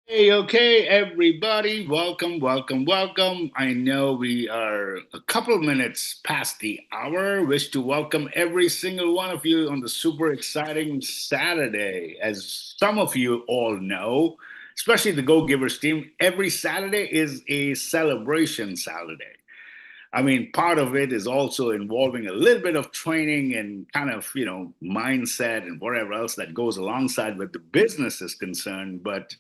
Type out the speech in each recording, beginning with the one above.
Hey, okay, everybody. Welcome, welcome, welcome. I know we are a couple of minutes past the hour. Wish to welcome every single one of you on the super exciting Saturday. As some of you all know, especially the Go Givers team, every Saturday is a celebration Saturday. I mean, part of it is also involving a little bit of training and kind of, mindset and whatever else that goes alongside with the business is concerned. But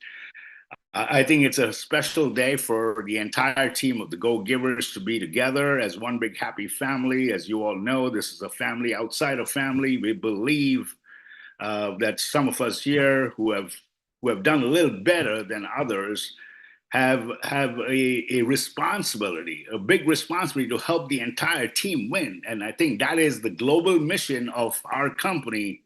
I think it's a special day for the entire team of the Go Givers to be together as one big happy family. As you all know, this is a family outside of family. We believe that some of us here who have done a little better than others have a responsibility, a big responsibility to help the entire team win. And I think that is the global mission of our company,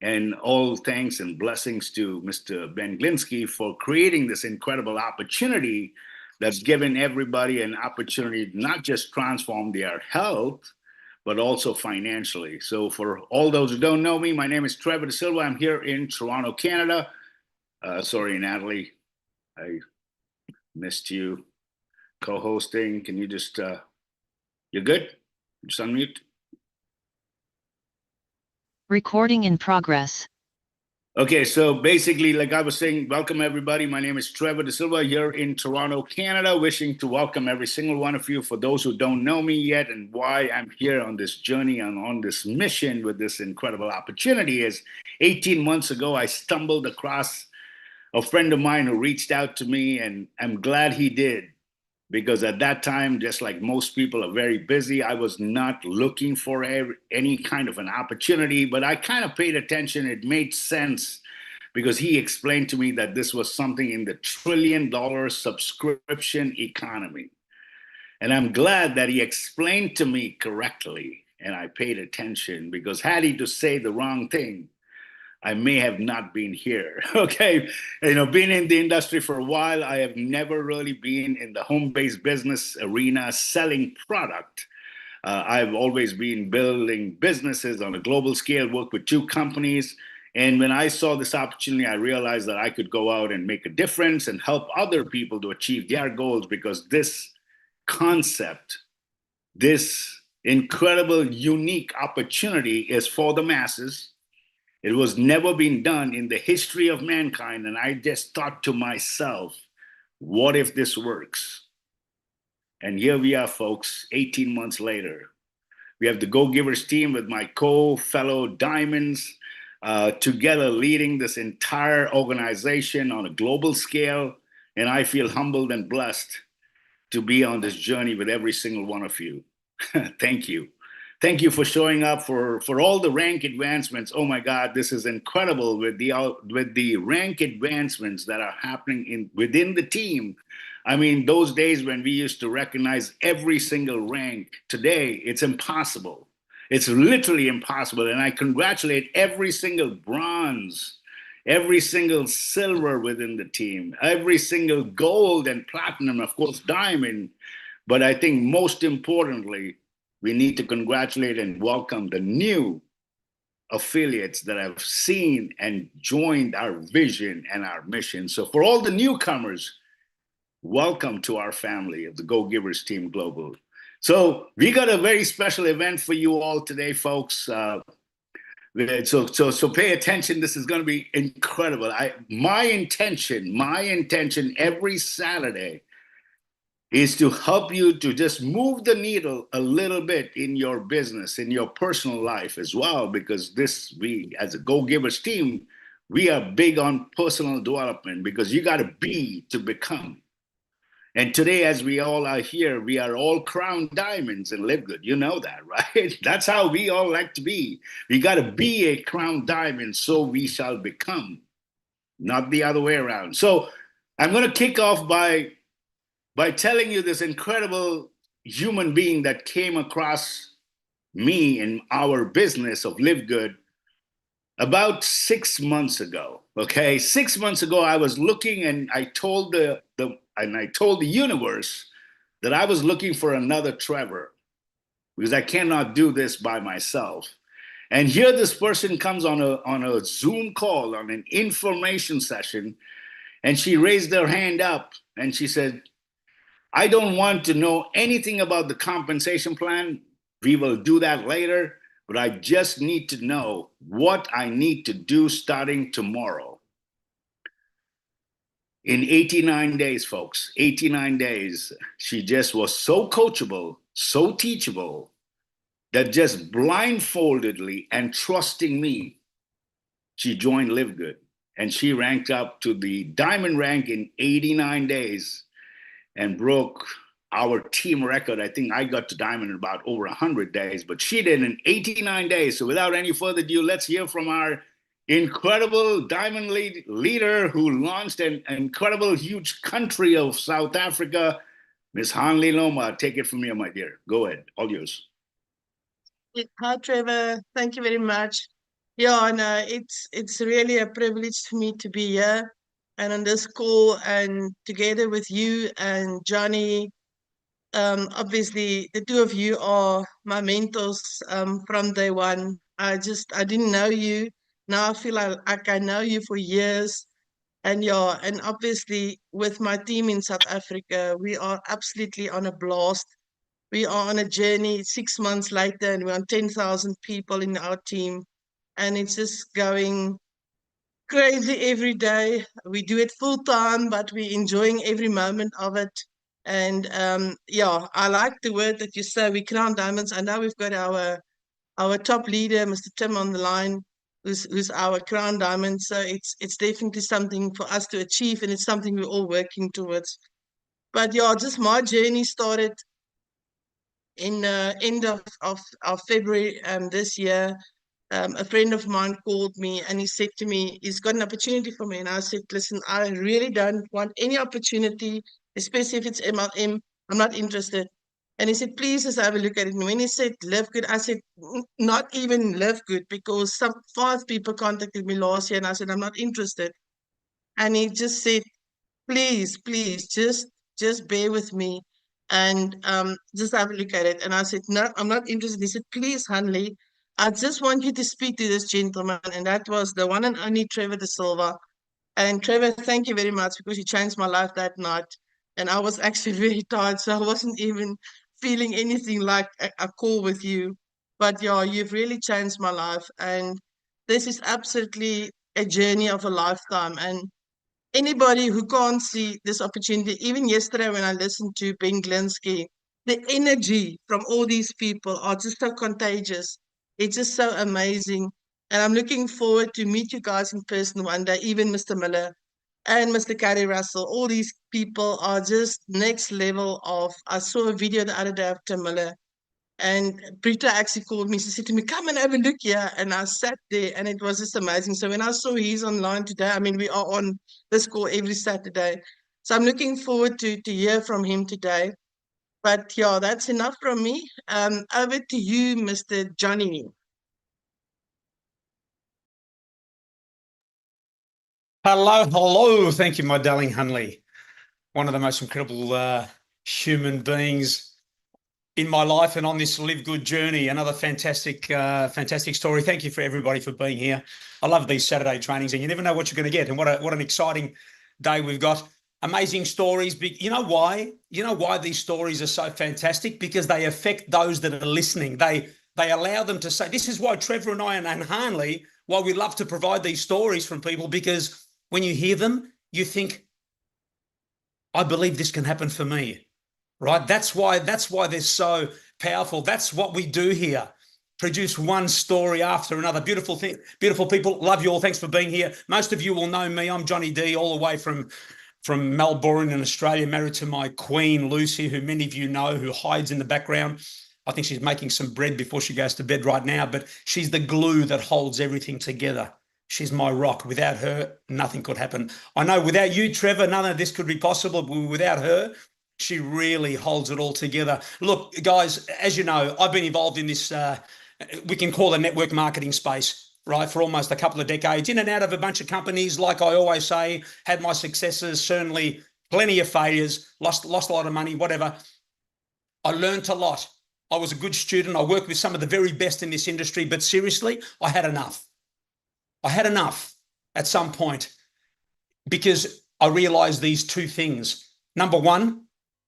and all thanks and blessings to Mr. Ben Glinsky for creating this incredible opportunity that's given everybody an opportunity to not just transform their health, but also financially. So, for all those who don't know me, my name is Trevor De Silva. I'm here in Toronto, Canada. Sorry, Natalie, I missed you co hosting. Can you just, you're good? Just unmute. Recording in progress. Okay, so basically, like I was saying, welcome everybody. My name is Trevor De Silva here in Toronto, Canada, wishing to welcome every single one of you. For those who don't know me yet and why I'm here on this journey and on this mission with this incredible opportunity is 18 months ago, I stumbled across a friend of mine who reached out to me, and I'm glad he did because at that time, just like most people are very busy, I was not looking for any kind of an opportunity, but I kind of paid attention. It made sense because he explained to me that this was something in the $1 trillion subscription economy. And I'm glad that he explained to me correctly and I paid attention, because had he to say the wrong thing, I may have not been here. Okay. Being in the industry for a while, I have never really been in the home based business arena selling product. I've always been building businesses on a global scale, worked with two companies. And when I saw this opportunity, I realized that I could go out and make a difference and help other people to achieve their goals, because this concept, this incredible, unique opportunity is for the masses. It was never been done in the history of mankind. And I just thought to myself, what if this works? And here we are, folks, 18 months later. We have the Go Givers team with my fellow diamonds together leading this entire organization on a global scale. And I feel humbled and blessed to be on this journey with every single one of you. Thank you. Thank you for showing up for all the rank advancements. Oh my God, this is incredible with the rank advancements that are happening within the team. I mean, those days when we used to recognize every single rank, today it's impossible. It's literally impossible. And I congratulate every single bronze, every single silver within the team, every single gold and platinum, of course, diamond. But I think most importantly, we need to congratulate and welcome the new affiliates that have seen and joined our vision and our mission. So, for all the newcomers, welcome to our family of the Go Givers Team Global. So, we got a very special event for you all today, folks. So pay attention. This is going to be incredible. My intention every Saturday is to help you to just move the needle a little bit in your business, in your personal life as well, because we, as a Go Givers team, we are big on personal development, because you got to be to become. And today, as we all are here, we are all crowned diamonds and live good. You know that, right? That's how we all like to be. We got to be a crowned diamond, so we shall become, not the other way around. So I'm going to kick off by telling you this incredible human being that came across me in our business of Live Good about 6 months ago. Okay, 6 months ago, I was looking, and I told the universe that I was looking for another Trevor, because I cannot do this by myself. And here, this person comes on a Zoom call, on an information session, And she raised her hand up and she said, I don't want to know anything about the compensation plan. We will do that later, but I just need to know what I need to do starting tomorrow. In 89 days, folks, 89 days, she just was so coachable, so teachable, that just blindfoldedly and trusting me, she joined Live Good. And she ranked up to the diamond rank in 89 days and broke our team record. I think I got to diamond in about over 100 days, but she did in 89 days. So without any further ado, let's hear from our incredible diamond leader who launched an incredible huge country of South Africa, Miss Hanli Loma. Take it from here, my dear. Go ahead, all yours. Hi, Trevor. Thank you very much. Yeah, no, it's really a privilege for me to be here and on this call and together with you and Johnny. Obviously, the two of you are my mentors from day one. I didn't know you. Now I feel like I know you for years. And yeah, and obviously with my team in South Africa, we are absolutely on a blast. We are on a journey 6 months later, and we're on 10,000 people in our team. And it's just going crazy every day. We do it full time, but we're enjoying every moment of it. And yeah, I like the word that you say, we crown diamonds. I know we've got our top leader, Mr. Tim, on the line, who's our crown diamond. So it's definitely something for us to achieve, and it's something we're all working towards. But yeah, just my journey started in the end of February this year. A friend of mine called me and he said to me, he's got an opportunity for me. And I said, listen, I really don't want any opportunity, especially if it's MLM. I'm not interested. And he said, please just have a look at it. And when he said Live Good, I said, not even Live Good, because some 5 people contacted me last year and I said, I'm not interested. And he just said, please, just bear with me and just have a look at it. And I said, no, I'm not interested. He said, please, Hanli, I just want you to speak to this gentleman. And that was the one and only Trevor De Silva. And Trevor, thank you very much, because you changed my life that night. And I was actually very tired, so I wasn't even feeling anything like a call with you. But yeah, you've really changed my life. And this is absolutely a journey of a lifetime. And anybody who can't see this opportunity, even yesterday when I listened to Ben Glinsky, the energy from all these people are just so contagious. It's just so amazing. And I'm looking forward to meet you guys in person one day, even Mr. Miller and Mr. Gary Russell. All these people are just next level of, I saw a video the other day of Tim Miller, and Brita actually called me. She said to me, come and have a look here. And I sat there and it was just amazing. So when I saw he's online today, I mean, we are on this call every Saturday. So I'm looking forward to hear from him today. But yeah, that's enough from me. Over to you, Mr. Johnny. Hello. Thank you, my darling Hanli. One of the most incredible human beings in my life and on this Live Good journey. Another fantastic story. Thank you for everybody for being here. I love these Saturday trainings, and you never know what you're going to get. And what an exciting day we've got. Amazing stories. You know why? You know why these stories are so fantastic? Because they affect those that are listening. They allow them to say, this is why Trevor and I and Hanli, why we love to provide these stories from people, because when you hear them, you think, I believe this can happen for me. Right? That's why they're so powerful. That's what we do here. Produce one story after another. Beautiful thing, beautiful people. Love you all. Thanks for being here. Most of you will know me. I'm Johnny D, all the way from Melbourne in Australia, married to my queen, Lucy, who many of you know, who hides in the background. I think she's making some bread before she goes to bed right now, but she's the glue that holds everything together. She's my rock. Without her, nothing could happen. I know without you, Trevor, none of this could be possible, but without her, she really holds it all together. Look, guys, as you know, I've been involved in this, we can call it network marketing space, right, for almost a couple of decades, in and out of a bunch of companies. Like I always say, had my successes, certainly plenty of failures, lost a lot of money, whatever. I learned a lot. I was a good student. I worked with some of the very best in this industry, but seriously, I had enough. I had enough at some point, because I realized these two things. Number one,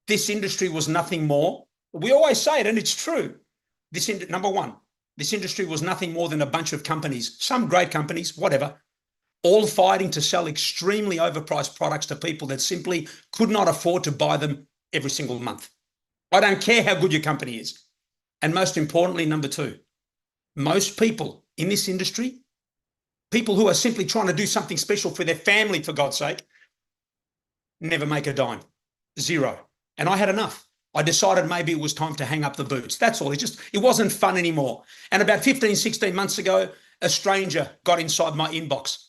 this industry was nothing more. We always say it, and it's true. Number one, this industry was nothing more than a bunch of companies, some great companies, whatever, all fighting to sell extremely overpriced products to people that simply could not afford to buy them every single month. I don't care how good your company is. And most importantly, number two, most people in this industry, people who are simply trying to do something special for their family, for God's sake, never make a dime. Zero. And I had enough. I decided maybe it was time to hang up the boots. That's all. It wasn't fun anymore. And about 15, 16 months ago, a stranger got inside my inbox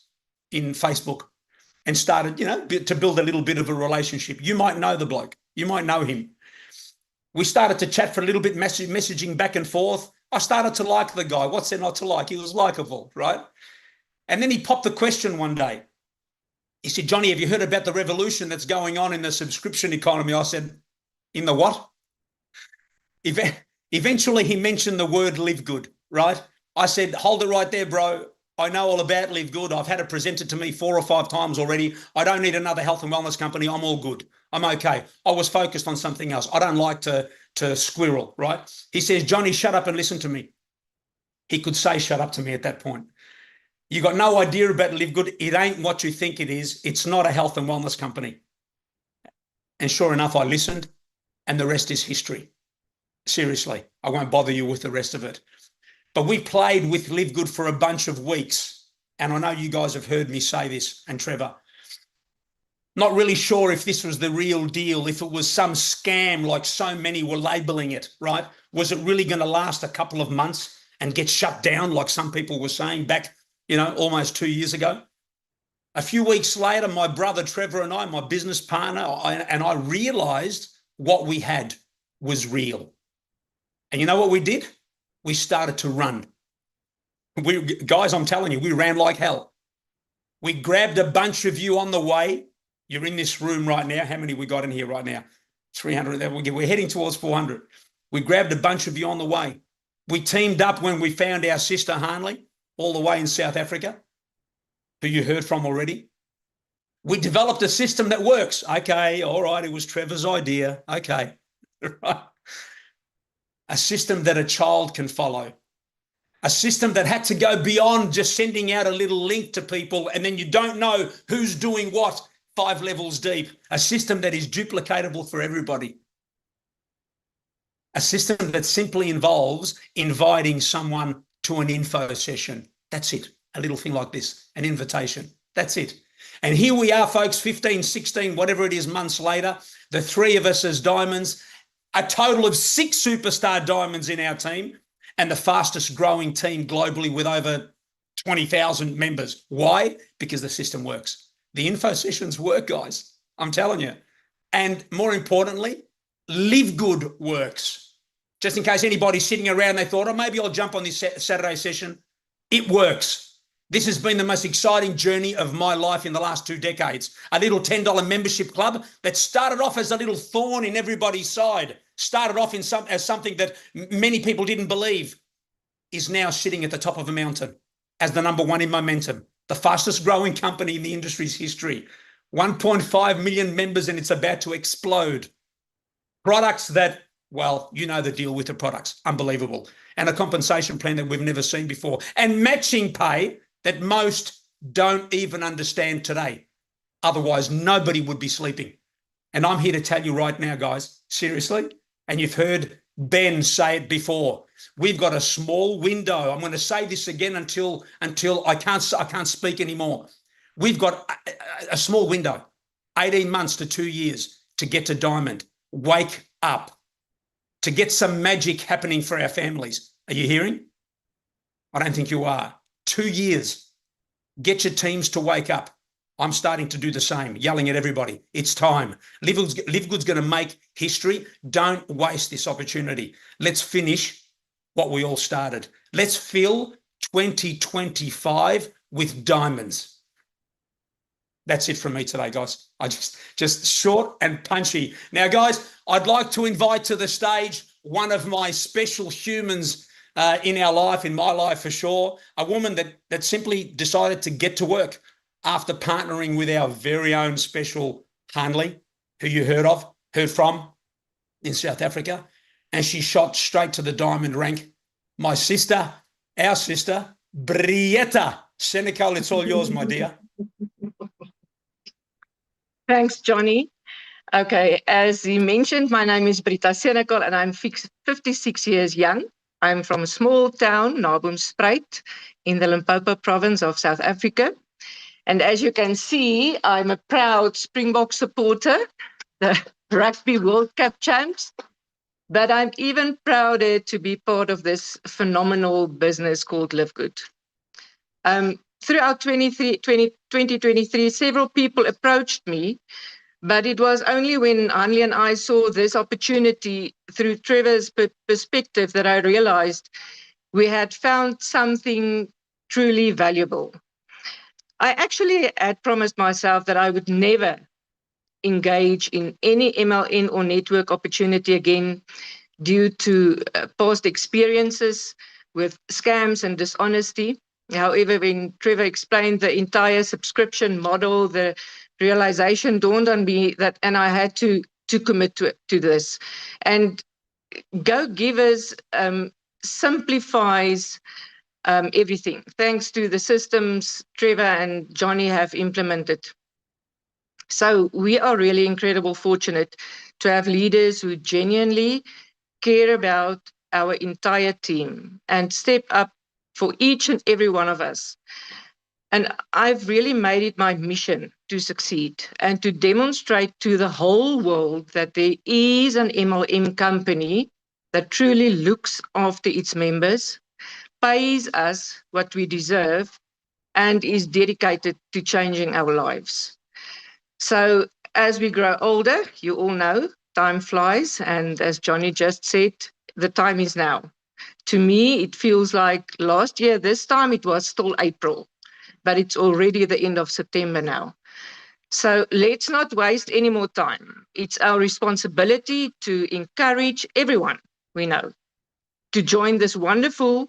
in Facebook and started, to build a little bit of a relationship. You might know the bloke. You might know him. We started to chat for a little bit, messaging back and forth. I started to like the guy. What's there not to like? He was likable, right? And then he popped the question one day. He said, Johnny, have you heard about the revolution that's going on in the subscription economy? I said, in the what? Eventually, he mentioned the word live good, right? I said, hold it right there, bro. I know all about live good. I've had it presented to me 4 or 5 times already. I don't need another health and wellness company. I'm all good. I'm okay. I was focused on something else. I don't like to squirrel, right? He says, Johnny, shut up and listen to me. He could say shut up to me at that point. You got no idea about live good. It ain't what you think it is. It's not a health and wellness company. And sure enough, I listened, and the rest is history. Seriously, I won't bother you with the rest of it. But we played with Live Good for a bunch of weeks. And I know you guys have heard me say this, and Trevor. Not really sure if this was the real deal, if it was some scam like so many were labeling it, right? Was it really going to last a couple of months and get shut down like some people were saying back, almost 2 years ago? A few weeks later, my brother Trevor and I, my business partner, I realized what we had was real. And you know what we did? We started to run. Guys, I'm telling you, we ran like hell. We grabbed a bunch of you on the way. You're in this room right now. How many we got in here right now? 300. We're heading towards 400. We grabbed a bunch of you on the way. We teamed up when we found our sister Hanley, all the way in South Africa, who you heard from already. We developed a system that works. Okay, all right, it was Trevor's idea. Okay, right. A system that a child can follow. A system that had to go beyond just sending out a little link to people and then you don't know who's doing what 5 levels deep. A system that is duplicatable for everybody. A system that simply involves inviting someone to an info session. That's it. A little thing like this, an invitation. That's it. And here we are, folks, 15, 16, whatever it is, months later, the 3 of us as diamonds, a total of 6 superstar diamonds in our team, and the fastest growing team globally with over 20,000 members. Why? Because the system works. The info sessions work, guys. I'm telling you. And more importantly, Live Good works. Just in case anybody's sitting around, they thought, maybe I'll jump on this Saturday session. It works. This has been the most exciting journey of my life in the last 2 decades. A little $10 membership club that started off as a little thorn in everybody's side, started off as something that many people didn't believe, is now sitting at the top of a mountain as the #1 in momentum, the fastest growing company in the industry's history, 1.5 million members, and it's about to explode. Products that, well, you know the deal with the products, unbelievable. And a compensation plan that we've never seen before. And matching pay that most don't even understand today. Otherwise, nobody would be sleeping. And I'm here to tell you right now, guys, seriously, and you've heard Ben say it before, we've got a small window. I'm going to say this again until I can't speak anymore. We've got a small window, 18 months to 2 years to get to diamond. Wake up. To get some magic happening for our families. Are you hearing? I don't think you are. 2 years. Get your teams to wake up. I'm starting to do the same, yelling at everybody. It's time. Live Good's going to make history. Don't waste this opportunity. Let's finish what we all started. Let's fill 2025 with diamonds. That's it from me today, guys. I just short and punchy. Now, guys, I'd like to invite to the stage one of my special humans in our life, in my life for sure, a woman that simply decided to get to work. after partnering with our very own special Hanley, who you heard from in South Africa, and she shot straight to the diamond rank. My sister, our sister, Brietta Senecal, it's all yours, my dear. Thanks, Johnny. Okay, as he mentioned, my name is Britta Senecal and I'm 56 years young. I'm from a small town, Naboomspruit, in the Limpopo province of South Africa. And as you can see, I'm a proud Springbok supporter, the Rugby World Cup champs. But I'm even prouder to be part of this phenomenal business called Live Good. Throughout 2023, several people approached me, but it was only when Hanley and I saw this opportunity through Trevor's perspective that I realized we had found something truly valuable. I actually had promised myself that I would never engage in any MLN or network opportunity again due to past experiences with scams and dishonesty. However, when Trevor explained the entire subscription model, the realization dawned on me that, and I had to commit to this. And Go Givers simplifies everything, thanks to the systems Trevor and Johnny have implemented. So we are really incredibly fortunate to have leaders who genuinely care about our entire team and step up for each and every one of us. And I've really made it my mission to succeed and to demonstrate to the whole world that there is an MLM company that truly looks after its members, pays us what we deserve, and is dedicated to changing our lives. So as we grow older, you all know, time flies. And as Johnny just said, the time is now. To me, it feels like last year, this time it was still April, but it's already the end of September now. So let's not waste any more time. It's our responsibility to encourage everyone we know to join this wonderful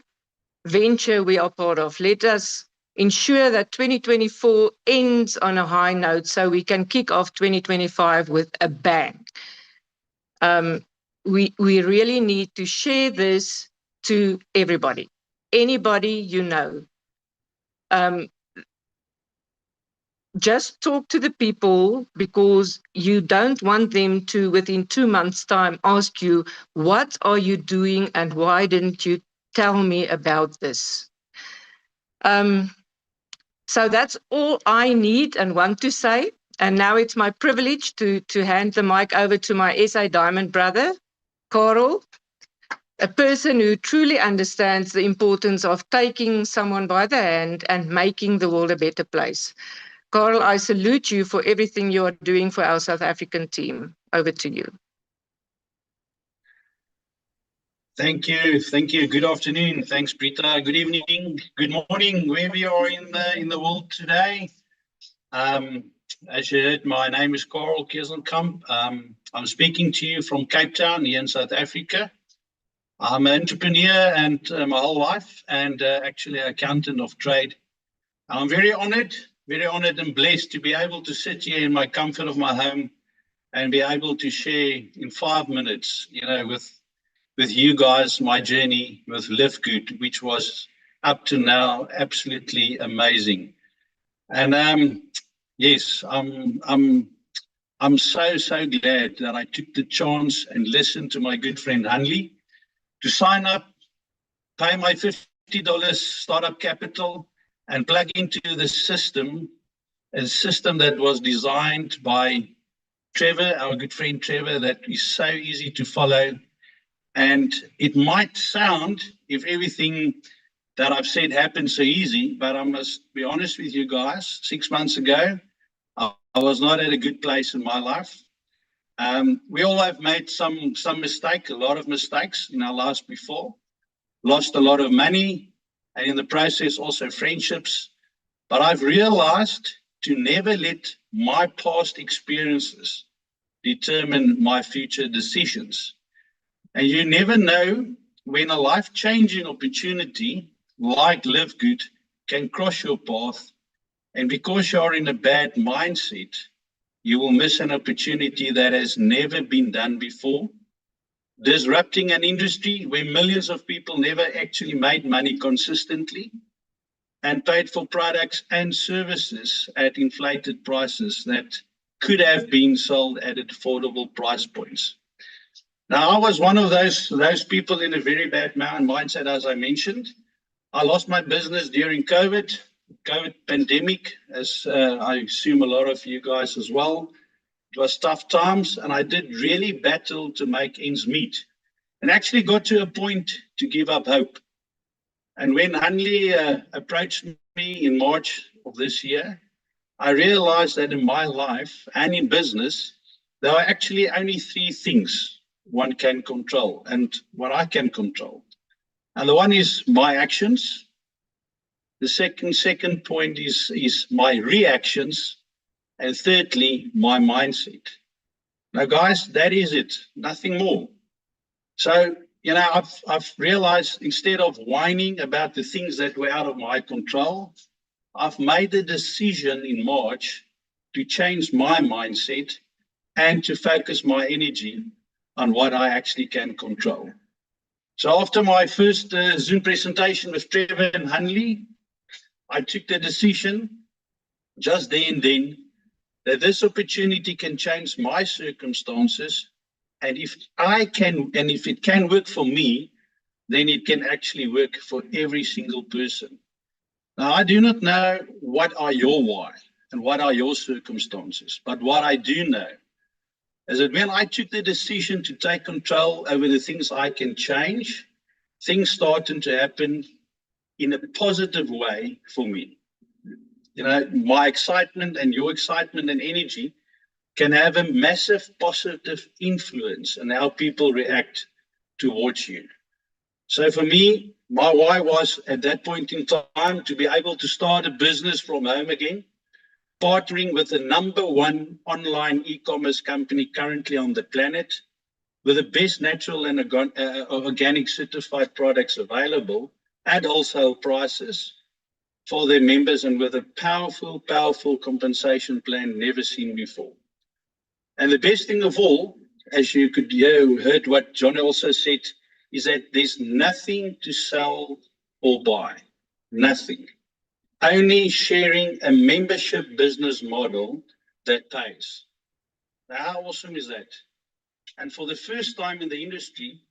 venture we are part of. Let us ensure that 2024 ends on a high note so we can kick off 2025 with a bang. We really need to share this to everybody, anybody you know. Just talk to the people, because you don't want them to, within 2 months' time, ask you, what are you doing and why didn't you tell me about this? So that's all I need and want to say. And now it's my privilege to hand the mic over to my SA Diamond brother, Carl, a person who truly understands the importance of taking someone by the hand and making the world a better place. Carl, I salute you for everything you are doing for our South African team. Over to you. Thank you. Thank you. Good afternoon. Thanks, Britta. Good evening. Good morning, wherever you are in the world today. As you heard, my name is Carl Kieselkamp. I'm speaking to you from Cape Town here in South Africa. I'm an entrepreneur and my whole life, and actually an accountant of trade. I'm very honored and blessed to be able to sit here in my comfort of my home and be able to share in 5 minutes, with you guys, my journey with Live Good, which was up to now absolutely amazing. And yes, I'm so glad that I took the chance and listened to my good friend Hanley to sign up, pay my $50 startup capital, and plug into the system, a system that was designed by Trevor, our good friend Trevor, that is so easy to follow. And it might sound, if everything that I've said happened so easy, but I must be honest with you guys, 6 months ago, I was not at a good place in my life. We all have made some mistake, a lot of mistakes in our lives before, lost a lot of money, and in the process also friendships. But I've realized to never let my past experiences determine my future decisions. And you never know when a life-changing opportunity like Live Good can cross your path And because you're in a bad mindset, you will miss an opportunity that has never been done before, disrupting an industry where millions of people never actually made money consistently and paid for products and services at inflated prices that could have been sold at affordable price points. Now, I was one of those people in a very bad mindset, as I mentioned. I lost my business during COVID pandemic, as I assume a lot of you guys as well. It was tough times, and I did really battle to make ends meet, and actually got to a point to give up hope. And when Hanley approached me in March of this year, I realized that in my life and in business, there are actually only three things one can control and what I can control. And the one is my actions. The second point is my reactions. And thirdly, my mindset. Now, guys, that is it, nothing more. So, you know, I've realized instead of whining about the things that were out of my control, I've made the decision in March to change my mindset and to focus my energy on what I actually can control. So after my first Zoom presentation with Trevor and Hanley, I took the decision just there and then that this opportunity can change my circumstances. And if it can work for me, then it can actually work for every single person. Now, I do not know what are your why and what are your circumstances, but what I do know is that when I took the decision to take control over the things I can change, things started to happen in a positive way for me. You know, my excitement and your excitement and energy can have a massive positive influence on how people react towards you. So for me, my why was at that point in time to be able to start a business from home again, partnering with the #1 online e-commerce company currently on the planet, with the best natural and organic certified products available at wholesale prices for their members, and with a powerful compensation plan never seen before. And the best thing of all, as you could heard what John also said, is that there's nothing to sell or buy, nothing. Only sharing a membership business model that pays. Now, how awesome is that? And for the first time in the industry,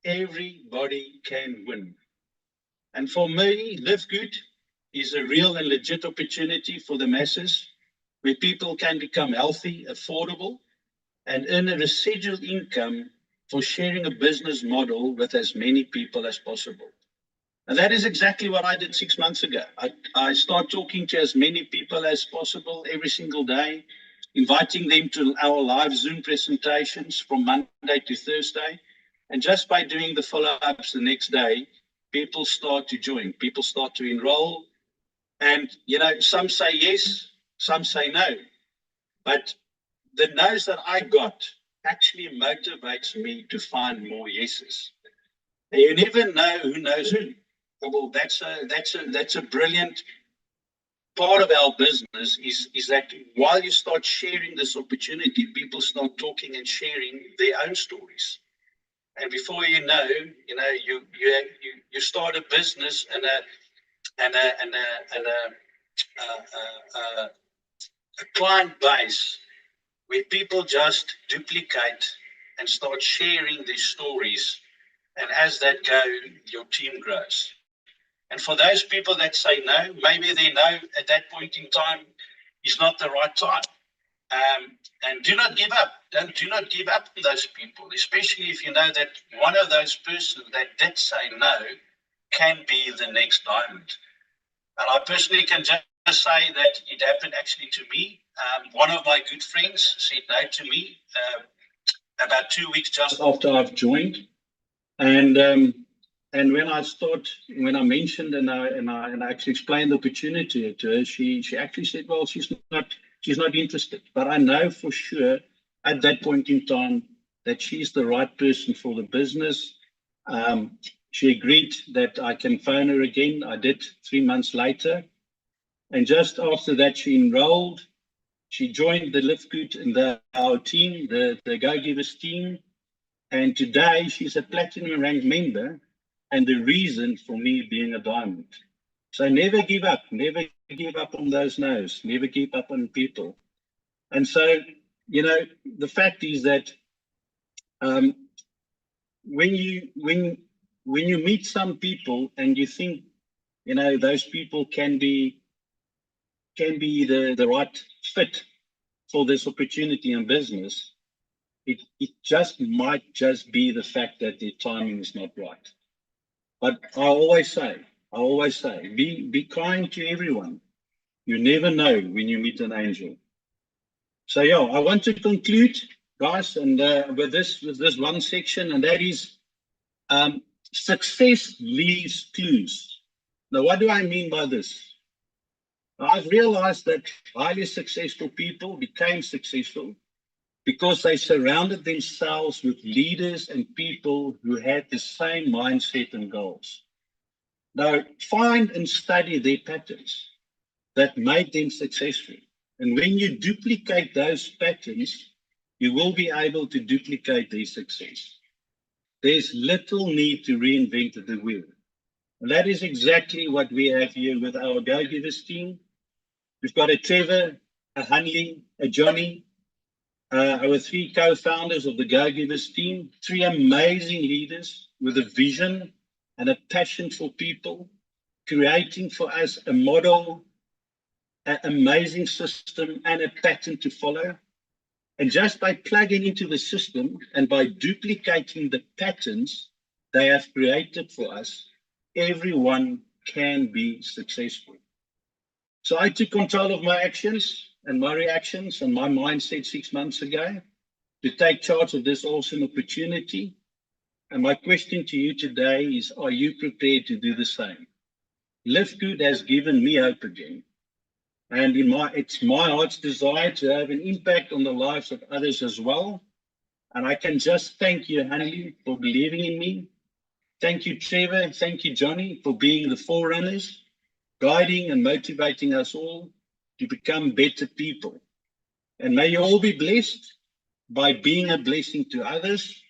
everybody can win. And for me, Live Good is a real and legit opportunity for the masses, where people can become healthy, affordable, and earn a residual income for sharing a business model with as many people as possible. And that is exactly what I did 6 months ago. I start talking to as many people as possible every single day, inviting them to our live Zoom presentations from Monday to Thursday. And just by doing the follow-ups the next day, people start to join, people start to enroll. And, you know, some say yes, some say no. But the no's that I got actually motivates me to find more yeses. And you never know who knows who. Well, that's a brilliant part of our business is that while you start sharing this opportunity, people start talking and sharing their own stories. And before you know, you start a business and a client base where people just duplicate and start sharing their stories. And as that goes, your team grows. And for those people that say no, maybe they know at that point in time is not the right time. And do not give up. Do not give up on those people, especially if you know that one of those persons that did say no can be the next diamond. And I personally can just say that it happened actually to me. One of my good friends said no to me about 2 weeks just after I've joined. And when I mentioned and I actually explained the opportunity to her, she actually said, well, she's not interested. But I know for sure at that point in time that she's the right person for the business. She agreed that I can phone her again. I did 3 months later. And just after that, she enrolled. She joined the Live Good and our team, the Go Givers team. And today she's a platinum ranked member and the reason for me being a diamond. So never give up on those no's, never give up on people. And so, you know, the fact is that when you meet some people and you think, you know, those people can be the right fit for this opportunity in business, it just might just be the fact that their timing is not right. But I always say, be kind to everyone. You never know when you meet an angel. So yeah, I want to conclude, guys, and with this one section, and that is success leaves clues. Now, what do I mean by this? I've realized that highly successful people became successful because they surrounded themselves with leaders and people who had the same mindset and goals. Now, find and study their patterns that made them successful. And when you duplicate those patterns, you will be able to duplicate their success. There's little need to reinvent the wheel. And that is exactly what we have here with our Go Givers team. We've got a Trevor, a Hanley, a Johnny, our 3 co-founders of the Go Givers team, 3 amazing leaders with a vision and a passion for people, creating for us a model, an amazing system, and a pattern to follow. And just by plugging into the system and by duplicating the patterns they have created for us, everyone can be successful. So I took control of my actions and my reactions and my mindset 6 months ago to take charge of this awesome opportunity. And my question to you today is, are you prepared to do the same? Live Good has given me hope again. And it's my heart's desire to have an impact on the lives of others as well. And I can just thank you, Hanley, for believing in me. Thank you, Trevor. Thank you, Johnny, for being the forerunners, guiding and motivating us all to become better people. And may you all be blessed by being a blessing to others.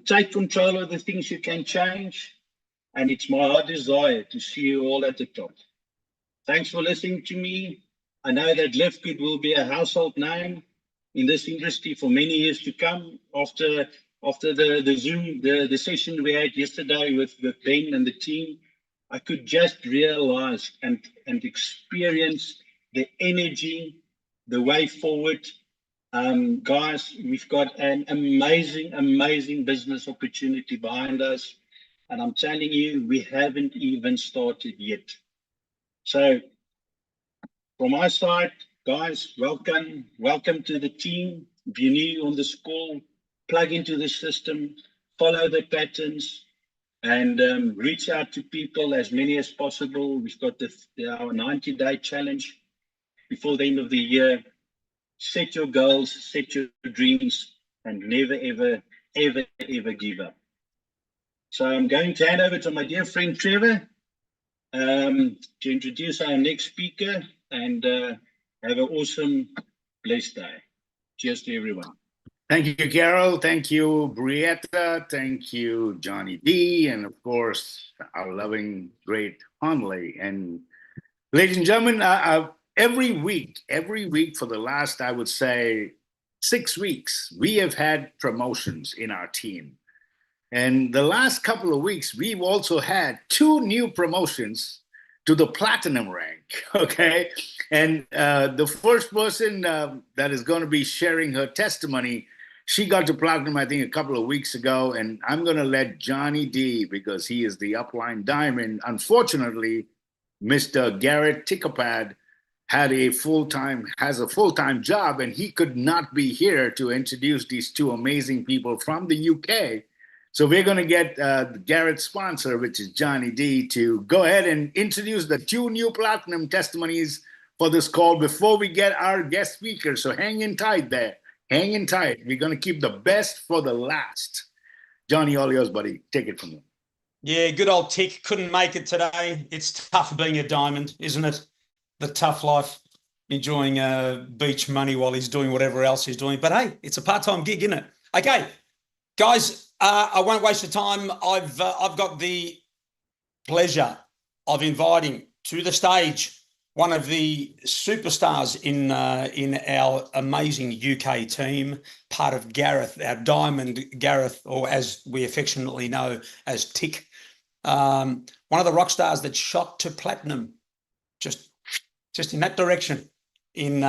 Take control of the things you can change. And it's my heart desire to see you all at the top. Thanks for listening to me. I know that Live Good will be a household name in this industry for many years to come. After the Zoom, the session we had yesterday with Ben and the team, I could just realize and experience the energy, the way forward. Guys, we've got an amazing business opportunity behind us. And I'm telling you, we haven't even started yet. So from my side, guys, welcome to the team. If you're new on this call, plug into the system, follow the patterns, and reach out to people as many as possible. We've got our 90-day challenge before the end of the year. Set your goals, set your dreams, and never, ever give up. So I'm going to hand over to my dear friend Trevor to introduce our next speaker, and have an awesome, blessed day. Cheers to everyone. Thank you, Carol. Thank you, Brietta. Thank you, Johnny D. And of course, our loving, great Hanley. And ladies and gentlemen, every week for the last, I would say, 6 weeks, we have had promotions in our team. And the last couple of weeks, we've also had 2 new promotions to the platinum rank, okay? And the first person that is going to be sharing her testimony, she got to platinum, I think, a couple of weeks ago. And I'm going to let Johnny D, because he is the upline diamond. Unfortunately, Mr. Garrett Tickapad has a full-time job, and he could not be here to introduce these 2 amazing people from the UK. So we're going to get Garrett's sponsor, which is Johnny D, to go ahead and introduce the 2 new platinum testimonies for this call before we get our guest speaker. So hang in tight there. Hang in tight. We're going to keep the best for the last. Johnny, all yours, buddy. Take it from here. Yeah, good old Tick. Couldn't make it today. It's tough being a diamond, isn't it? the tough life, enjoying beach money while he's doing whatever else he's doing. But hey, it's a part-time gig, isn't it? Okay, guys, I won't waste the time. I've got the pleasure of inviting to the stage one of the superstars in our amazing UK team, part of Gareth, our diamond Gareth, or as we affectionately know as Tick. One of the rock stars that shot to platinum, just in that direction in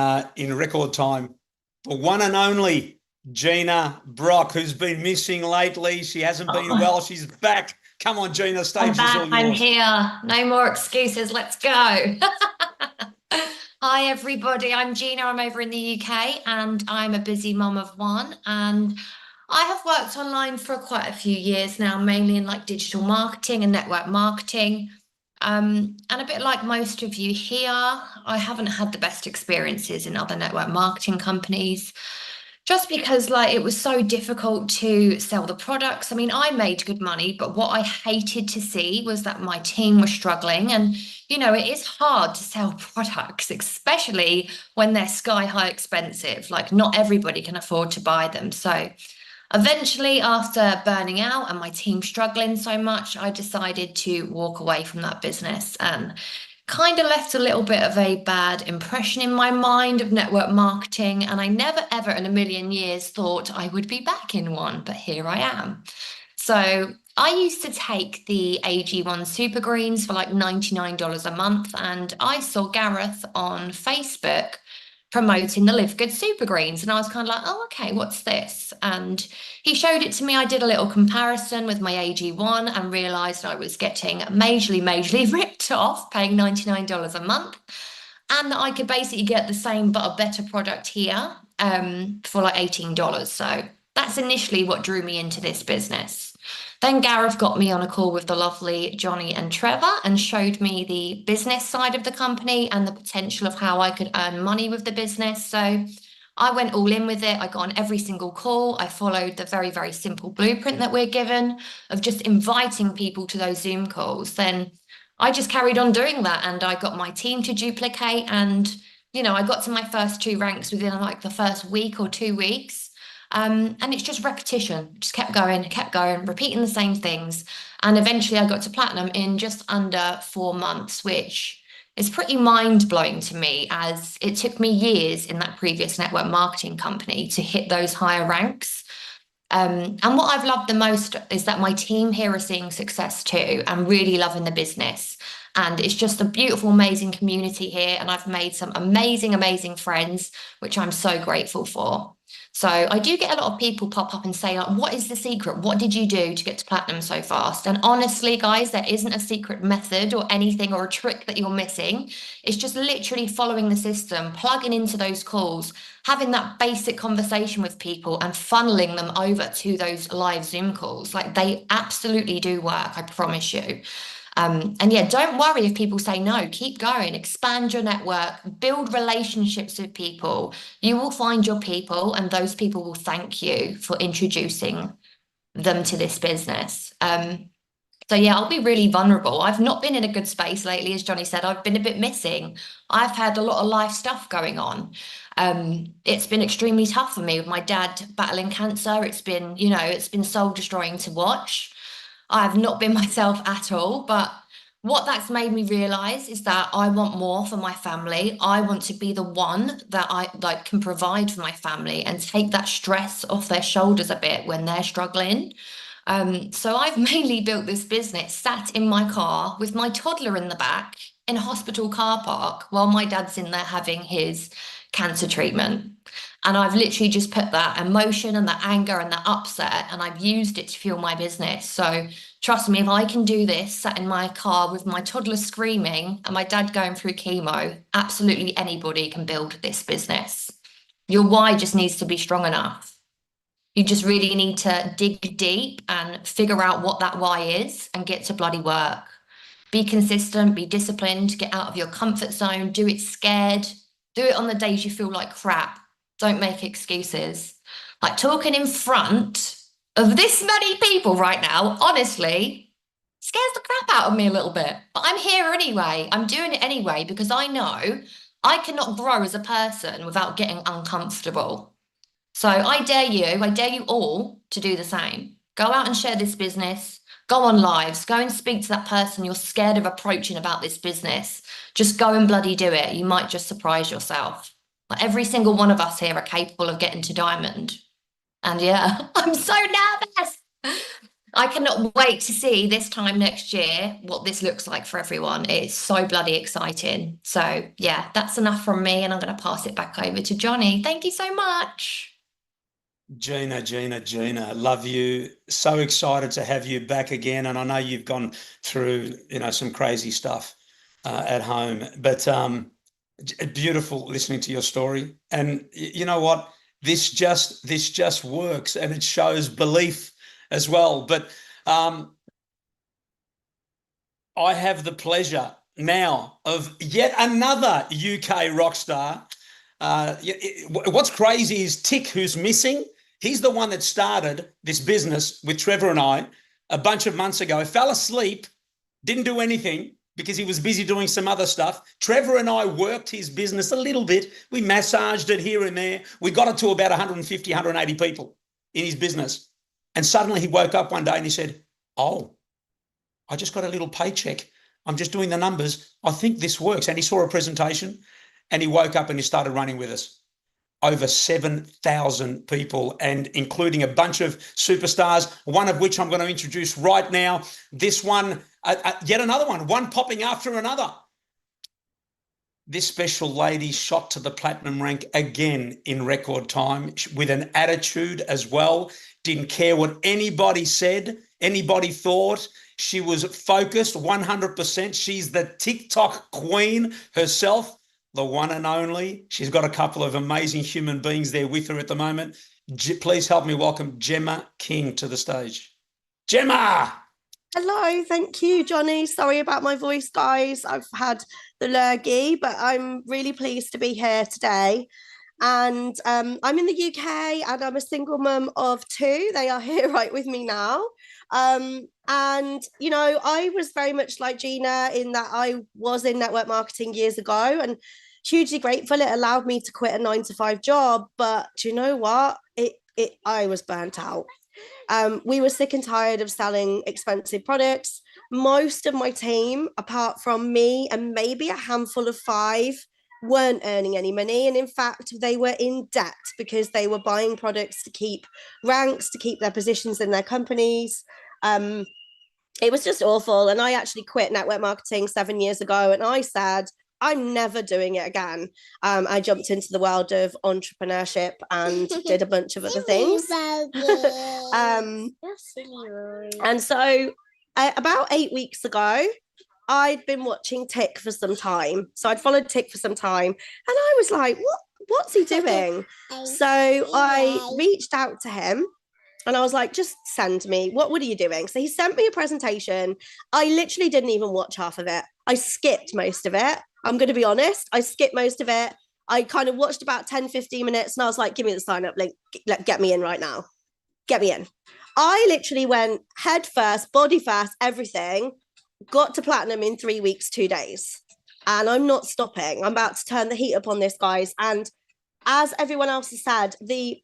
record time. The one and only Gina Brock, who's been missing lately. She hasn't been well. She's back. Come on, Gina, stage is all yours. I'm here. No more excuses. Let's go. Hi, everybody. I'm Gina. I'm over in the UK and I'm a busy mum of one. And I have worked online for quite a few years now, mainly in like digital marketing and network marketing. And a bit like most of you here, I haven't had the best experiences in other network marketing companies. Just because like it was so difficult to sell the products. I mean, I made good money, but what I hated to see was that my team was struggling. And, you know, it is hard to sell products, especially when they're sky high expensive. Like not everybody can afford to buy them. So eventually, after burning out and my team struggling so much, I decided to walk away from that business and kind of left a little bit of a bad impression in my mind of network marketing. And I never, ever in a million years thought I would be back in one, but here I am. So I used to take the AG1 Super Greens for like $99 a month. And I saw Gareth on Facebook promoting the Live Good Super Greens. And I was kind of like, oh, okay, what's this? And he showed it to me. I did a little comparison with my AG1 and realized I was getting majorly ripped off, paying $99 a month. And that I could basically get the same but a better product here for like $18. So that's initially what drew me into this business. Then Gareth got me on a call with the lovely Johnny and Trevor and showed me the business side of the company and the potential of how I could earn money with the business. So I went all in with it. I got on every single call. I followed the very, very simple blueprint that we're given of just inviting people to those Zoom calls. Then I just carried on doing that and I got my team to duplicate. And, you know, I got to my first 2 ranks within like the first week or 2 weeks. And it's just repetition, just kept going, repeating the same things. And eventually I got to platinum in just under 4 months, which is pretty mind-blowing to me as it took me years in that previous network marketing company to hit those higher ranks. And what I've loved the most is that my team here are seeing success too and really loving the business. And it's just a beautiful, amazing community here. And I've made some amazing friends, which I'm so grateful for. So I do get a lot of people pop up and say, like, what is the secret? What did you do to get to platinum so fast? And honestly, guys, there isn't a secret method or anything or a trick that you're missing. It's just literally following the system, plugging into those calls, having that basic conversation with people and funneling them over to those live Zoom calls. Like they absolutely do work, I promise you. And yeah, don't worry if people say no, keep going, expand your network, build relationships with people. You will find your people and those people will thank you for introducing them to this business. So yeah, I'll be really vulnerable. I've not been in a good space lately, as Johnny said. I've been a bit missing. I've had a lot of life stuff going on. It's been extremely tough for me with my dad battling cancer. It's been, you know, it's been soul destroying to watch. I have not been myself at all, but what that's made me realize is that I want more for my family. I want to be the one that I like can provide for my family and take that stress off their shoulders a bit when they're struggling. So I've mainly built this business sat in my car with my toddler in the back in a hospital car park while my dad's in there having his cancer treatment. And I've literally just put that emotion and that anger and that upset and I've used it to fuel my business. So trust me, if I can do this sat in my car with my toddler screaming and my dad going through chemo, absolutely anybody can build this business. Your why just needs to be strong enough. You just really need to dig deep and figure out what that why is and get to bloody work. Be consistent, be disciplined, get out of your comfort zone, do it scared, do it on the days you feel like crap. Don't make excuses. Like talking in front of this many people right now, honestly, scares the crap out of me a little bit. But I'm here anyway. I'm doing it anyway because I know I cannot grow as a person without getting uncomfortable. So I dare you all to do the same. Go out and share this business. Go on lives. Go and speak to that person you're scared of approaching about this business. Just go and bloody do it. You might just surprise yourself. Like every single one of us here are capable of getting to diamond. And yeah, I'm so nervous. I cannot wait to see this time next year what this looks like for everyone. It's so bloody exciting. So yeah, that's enough from me, and I'm going to pass it back over to Johnny. Thank you so much. Gina, love you. So excited to have you back again. And I know you've gone through, some crazy stuff at home, but beautiful listening to your story. And you know what? This just works, and it shows belief as well. But I have the pleasure now of yet another UK rock star. What's crazy is Tick, who's missing. He's the one that started this business with Trevor and I a bunch of months ago. Fell asleep, didn't do anything because he was busy doing some other stuff. Trevor and I worked his business a little bit. We massaged it here and there. We got it to about 150, 180 people in his business. And suddenly he woke up one day and he said, oh, I just got a little paycheck. I'm just doing the numbers. I think this works. And he saw a presentation and he woke up and he started running with us. Over 7,000 people, and including a bunch of superstars, one of which I'm going to introduce right now. This one, yet another one popping after another. This special lady shot to the platinum rank again in record time with an attitude as well. Didn't care what anybody said, anybody thought. She was focused 100%. She's the TikTok queen herself. The one and only. She's got a couple of amazing human beings there with her at the moment. Please help me welcome Gemma King to the stage. Gemma! Hello, thank you, Johnny. Sorry about my voice, guys. I've had the lurgy, but I'm really pleased to be here today. And I'm in the UK and I'm a single mum of 2. They are here right with me now. And, I was very much like Gina in that I was in network marketing years ago and hugely grateful. It allowed me to quit a 9-to-5 job. But do you know what? I was burnt out. We were sick and tired of selling expensive products. Most of my team, apart from me and maybe a handful of 5, weren't earning any money. And in fact, they were in debt because they were buying products to keep ranks, to keep their positions in their companies. It was just awful. And I actually quit network marketing 7 years ago. And I said, I'm never doing it again. I jumped into the world of entrepreneurship and did a bunch of other things. And so about 8 weeks ago, I'd been watching Tick for some time. So I'd followed Tick for some time. And I was like, what's he doing? So I reached out to him. And I was like, just send me, what are you doing? So he sent me a presentation. I literally didn't even watch half of it. I skipped most of it. I'm going to be honest. I skipped most of it. I kind of watched about 10, 15 minutes and I was like, give me the sign up link. Get me in right now. Get me in. I literally went head first, body first, everything. Got to platinum in 3 weeks, 2 days. And I'm not stopping. I'm about to turn the heat up on this, guys. And as everyone else has said, the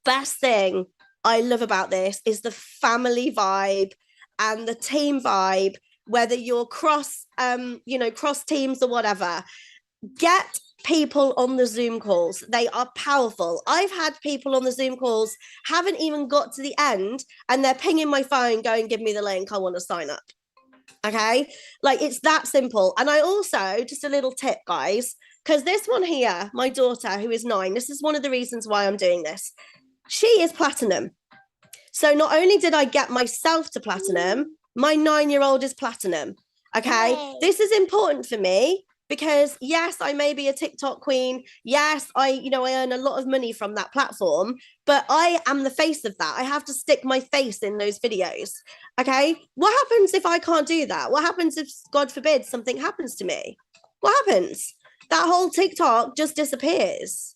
best thing I love about this is the family vibe and the team vibe, whether you're cross teams or whatever. Get people on the Zoom calls. They are powerful. I've had people on the Zoom calls, haven't even got to the end, and they're pinging my phone, going, give me the link, I want to sign up. Okay? Like, it's that simple. And I also, just a little tip, guys, because this one here, my daughter, who is 9, this is one of the reasons why I'm doing this. She is platinum. So not only did I get myself to platinum, my 9-year-old is platinum. Okay. Yay. This is important for me because yes, I may be a TikTok queen. Yes, I earn a lot of money from that platform, but I am the face of that. I have to stick my face in those videos. Okay. What happens if I can't do that? What happens if, God forbid, something happens to me? What happens? That whole TikTok just disappears.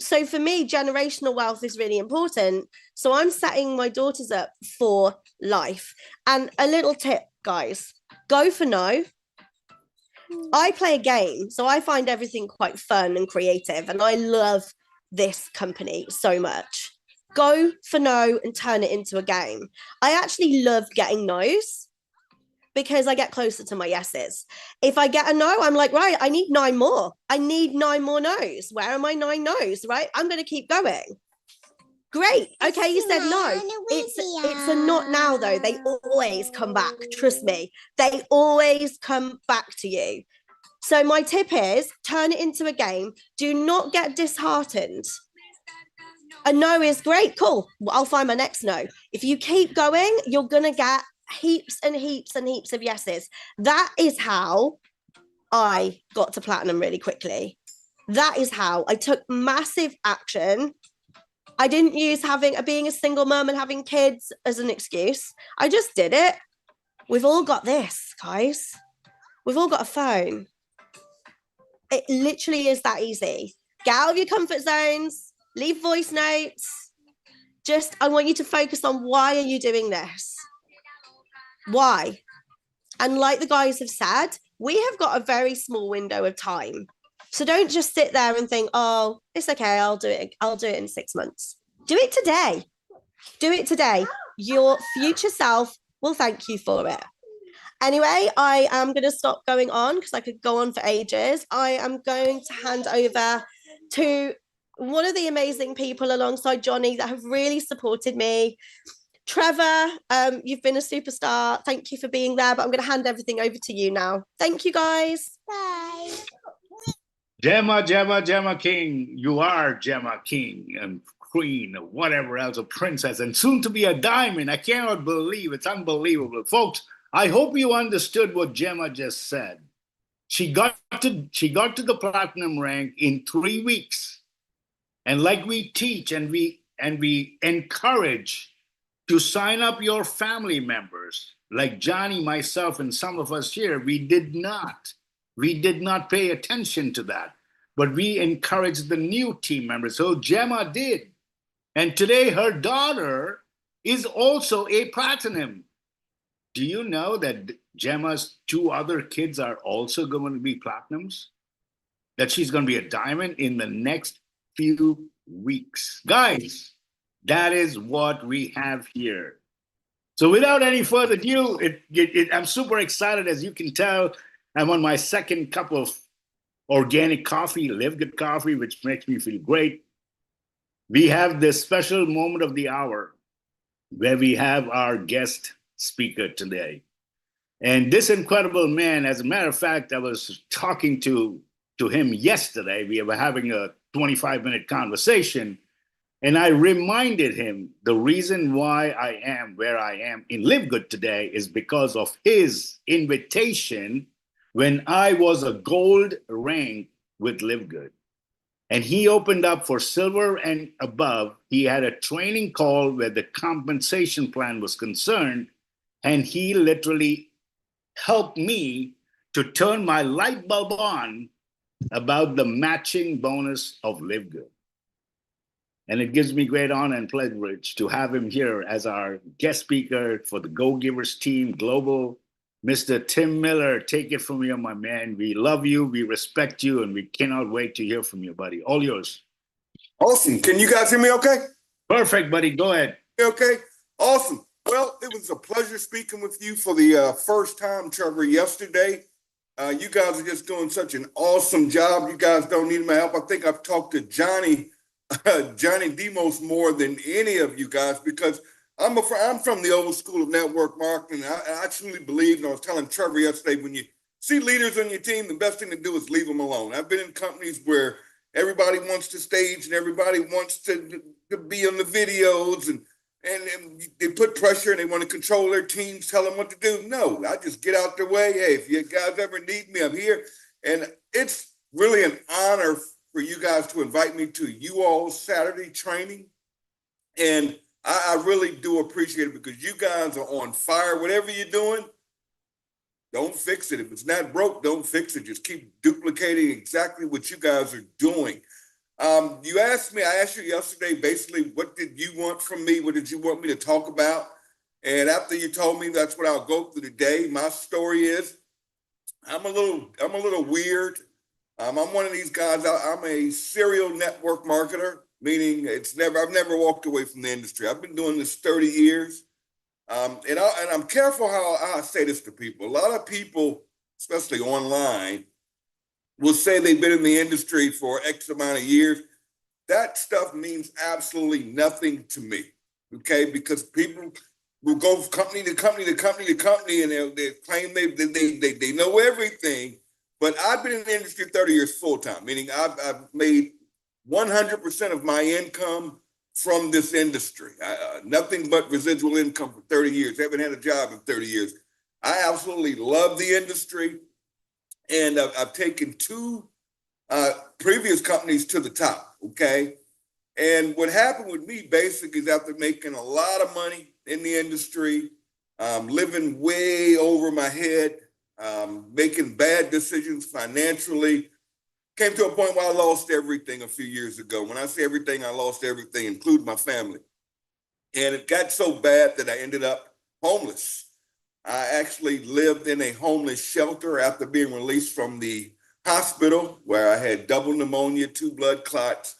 So for me, generational wealth is really important. So I'm setting my daughters up for life. And a little tip, guys, go for no. I play a game, so I find everything quite fun and creative, and I love this company so much. Go for no and turn it into a game. I actually love getting no's because I get closer to my yeses. If I get a no, I'm like, right, I need 9 more. I need 9 more no's. Where are my 9 no's, right? I'm going to keep going. Great. Okay, you said no. It's a not now, though. They always come back. Trust me. They always come back to you. So my tip is turn it into a game. Do not get disheartened. A no is great. Cool. Well, I'll find my next no. If you keep going, you're going to get heaps and heaps and heaps of yeses. That is how I got to platinum really quickly. That is how I took massive action. I didn't use being a single mum and having kids as an excuse. I just did it. We've all got this, guys. We've all got a phone. It literally is that easy. Get out of your comfort zones, leave voice notes. I want you to focus on why are you doing this? Why? And like the guys have said, we have got a very small window of time. So don't just sit there and think, oh, it's okay, I'll do it in 6 months. Do it today. Do it today. Your future self will thank you for it. Anyway, I am going to stop going on because I could go on for ages. I am going to hand over to one of the amazing people alongside Johnny that have really supported me. Trevor, you've been a superstar. Thank you for being there, but I'm going to hand everything over to you now. Thank you, guys. Bye. Gemma King. You are Gemma King and queen or whatever else, a princess, and soon to be a diamond. I cannot believe it's unbelievable. Folks, I hope you understood what Gemma just said. She got to the platinum rank in 3 weeks. And like we teach and we encourage to sign up your family members, like Johnny, myself, and some of us here, we did not pay attention to that, but we encouraged the new team members. So Gemma did. And today her daughter is also a platinum. Do you know that Gemma's 2 other kids are also going to be platinums? That she's going to be a diamond in the next few weeks. Guys, that is what we have here. So without any further ado, I'm super excited. As you can tell, I'm on my 2nd cup of organic coffee, Live Good coffee, which makes me feel great. We have this special moment of the hour where we have our guest speaker today. And this incredible man, as a matter of fact, I was talking to him yesterday. We were having a 25-minute conversation, and I reminded him the reason why I am where I am in Live Good today is because of his invitation when I was a gold rank with Live Good. And he opened up for silver and above. He had a training call where the compensation plan was concerned, and he literally helped me to turn my light bulb on about the matching bonus of Live Good. And it gives me great honor and privilege to have him here as our guest speaker for the Go Givers team global. Mr. Tim Miller, take it from here, my man. We love you, we respect you, and we cannot wait to hear from you, buddy. All yours. Awesome. Can you guys hear me okay? Perfect, buddy. Go ahead. Okay. Awesome. Well, it was a pleasure speaking with you for the first time, Trevor, yesterday. You guys are just doing such an awesome job. You guys don't need my help. I think I've talked to Johnny Demos more than any of you guys because I'm from the old school of network marketing. I truly believe, and I was telling Trevor yesterday, when you see leaders on your team, the best thing to do is leave them alone. I've been in companies where everybody wants to stage and everybody wants to be on the videos and they put pressure and they want to control their teams, tell them what to do. No, I just get out their way. Hey, if you guys ever need me, I'm here. And it's really an honor for you guys to invite me to you all's Saturday training. And I really do appreciate it because you guys are on fire. Whatever you're doing, don't fix it. If it's not broke, don't fix it. Just keep duplicating exactly what you guys are doing. I asked you yesterday, basically, what did you want from me? What did you want me to talk about? And after you told me that's what I'll go through today, my story is I'm a little weird. I'm one of these guys. I'm a serial network marketer, meaning I've never walked away from the industry. I've been doing this 30 years. And I'm careful how I say this to people. A lot of people, especially online, will say they've been in the industry for X amount of years. That stuff means absolutely nothing to me, okay? Because people will go from company to company to company to company, and they claim they know everything. But I've been in the industry 30 years full time, meaning I've made 100% of my income from this industry. Nothing but residual income for 30 years. Haven't had a job in 30 years. I absolutely love the industry, and I've taken two previous companies to the top, okay? And what happened with me basically is after making a lot of money in the industry, living way over my head, making bad decisions financially, came to a point where I lost everything a few years ago. When I say everything, I lost everything, including my family. And it got so bad that I ended up homeless. I actually lived in a homeless shelter after being released from the hospital where I had double pneumonia, 2 blood clots.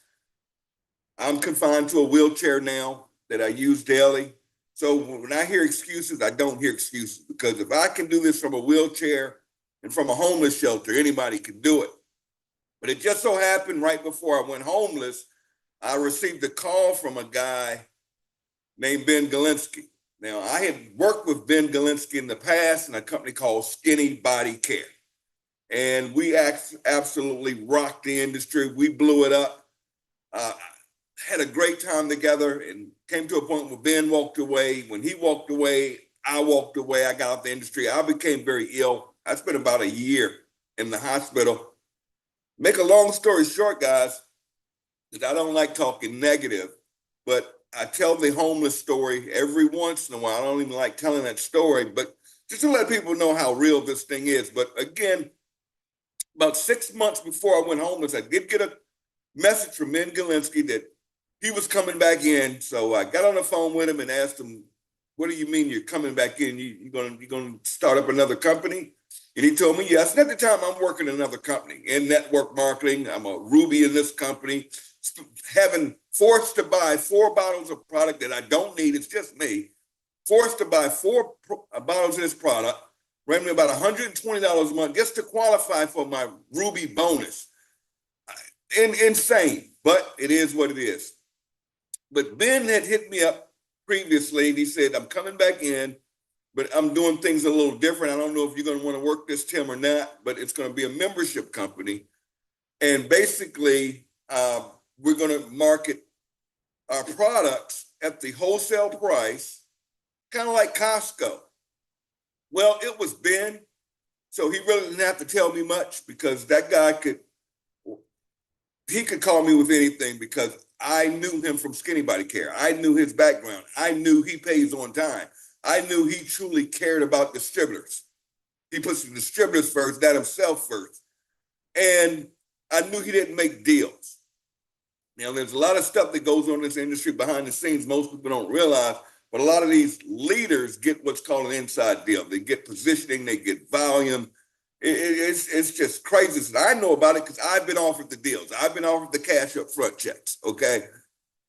I'm confined to a wheelchair now that I use daily. So when I hear excuses, I don't hear excuses, because if I can do this from a wheelchair and from a homeless shelter, anybody can do it. But it just so happened right before I went homeless, I received a call from a guy named Ben Galinsky. Now, I had worked with Ben Galinsky in the past in a company called Skinny Body Care. And we absolutely rocked the industry. We blew it up. Had a great time together, and came to a point where Ben walked away. When he walked away, I walked away. I got out the industry. I became very ill. I spent about a year in the hospital. Make a long story short, guys, because I don't like talking negative, but I tell the homeless story every once in a while. I don't even like telling that story, but just to let people know how real this thing is. But again, about 6 months before I went homeless, I did get a message from Ben Galinsky that he was coming back in. So I got on the phone with him and asked him, "What do you mean you're coming back in? You're gonna start up another company?" And he told me, yes. And at the time, I'm working in another company in network marketing. I'm a Ruby in this company, having forced to buy 4 bottles of product that I don't need. It's just me. Forced to buy 4 bottles of this product, ran me about $120 a month just to qualify for my Ruby bonus. Insane, but it is what it is. But Ben had hit me up previously, and he said, "I'm coming back in, but I'm doing things a little different. I don't know if you're going to want to work this, Tim, or not, but it's going to be a membership company. And basically, we're going to market our products at the wholesale price, kind of like Costco." Well, it was Ben, so he really didn't have to tell me much, because that guy could call me with anything, because I knew him from Skinny Body Care. I knew his background. I knew he pays on time. I knew he truly cared about distributors. He puts the distributors first, not himself first. And I knew he didn't make deals. Now, there's a lot of stuff that goes on in this industry behind the scenes most people don't realize, but a lot of these leaders get what's called an inside deal. They get positioning, they get volume. It's just crazy. So I know about it because I've been offered the deals. I've been offered the cash up front checks, okay?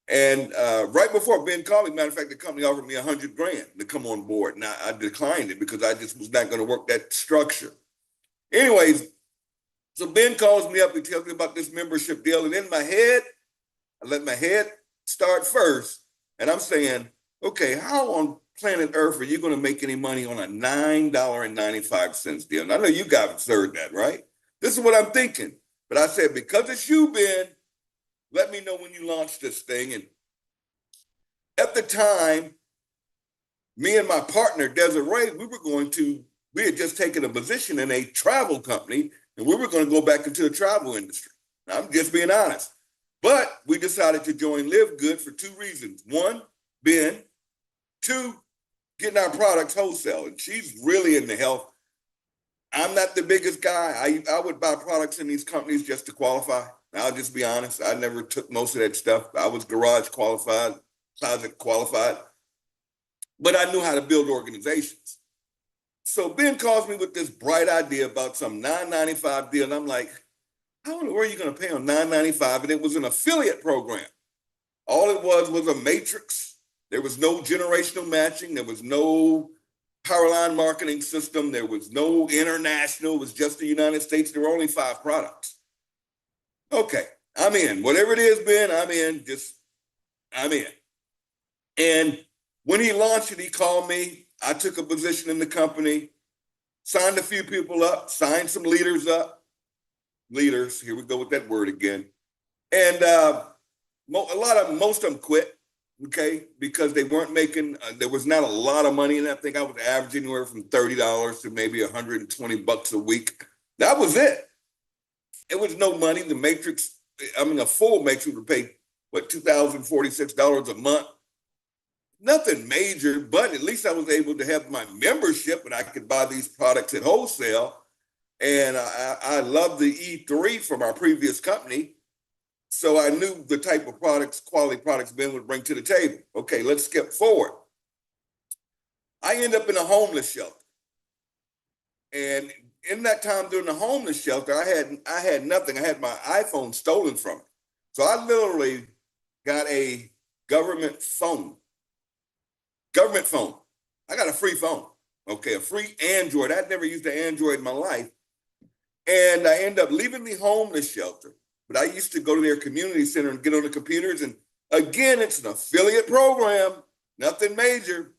And right before Ben called me, matter of fact, the company offered me $100,000 to come on board. And I declined it because I just was not going to work that structure. Anyways, so Ben calls me up and tells me about this membership deal. And in my head, I let my head start first. And I'm saying, okay, how on planet Earth are you going to make any money on a $9.95 deal? And I know you guys have heard that, right? This is what I'm thinking. But I said, because it's you, Ben, let me know when you launch this thing. And at the time, me and my partner, Desiree, we had just taken a position in a travel company, and we were going to go back into the travel industry. Now, I'm just being honest. But we decided to join Live Good for 2 reasons. 1, Ben. 2, getting our products wholesale. And she's really into health. I'm not the biggest guy. I would buy products in these companies just to qualify. I'll just be honest. I never took most of that stuff. I was garage qualified, closet qualified. but I knew how to build organizations. So Ben calls me with this bright idea about some $9.95 deal. And I'm like, how in the world are you going to pay on $9.95? And it was an affiliate program. All it was a matrix. There was no generational matching. There was no power line marketing system. There was no international. It was just the United States. There were only 5 products. Okay, I'm in. Whatever it is, Ben, I'm in. I'm in. And when he launched it, he called me. I took a position in the company, signed a few people up, signed some leaders up. Leaders, here we go with that word again. And most of them quit, okay, because they weren't making, there was not a lot of money in that. I think I was averaging anywhere from $30 to maybe $120 a week. That was it. It was no money. The matrix, a full matrix would pay, $2,046 a month. Nothing major, but at least I was able to have my membership and I could buy these products at wholesale. And I love the E3 from our previous company. So I knew the type of products, quality products Ben would bring to the table. Okay, let's skip forward. I end up in a homeless shelter. And in that time during the homeless shelter, I had nothing. I had my iPhone stolen from me. So I literally got a government phone. I got a free phone. Okay, a free Android. I'd never used an Android in my life. And I ended up leaving the homeless shelter. But I used to go to their community center and get on the computers. And again, it's an affiliate program, nothing major.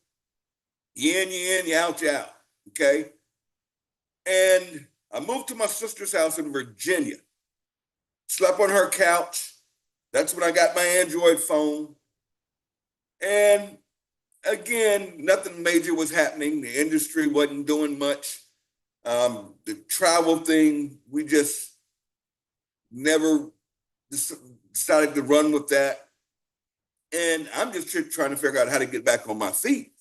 You in, you out, you out. Okay. And I moved to my sister's house in Virginia, slept on her couch. That's when I got my Android phone. And again, nothing major was happening. The industry wasn't doing much. The travel thing, we just never decided to run with that. And I'm just trying to figure out how to get back on my feet.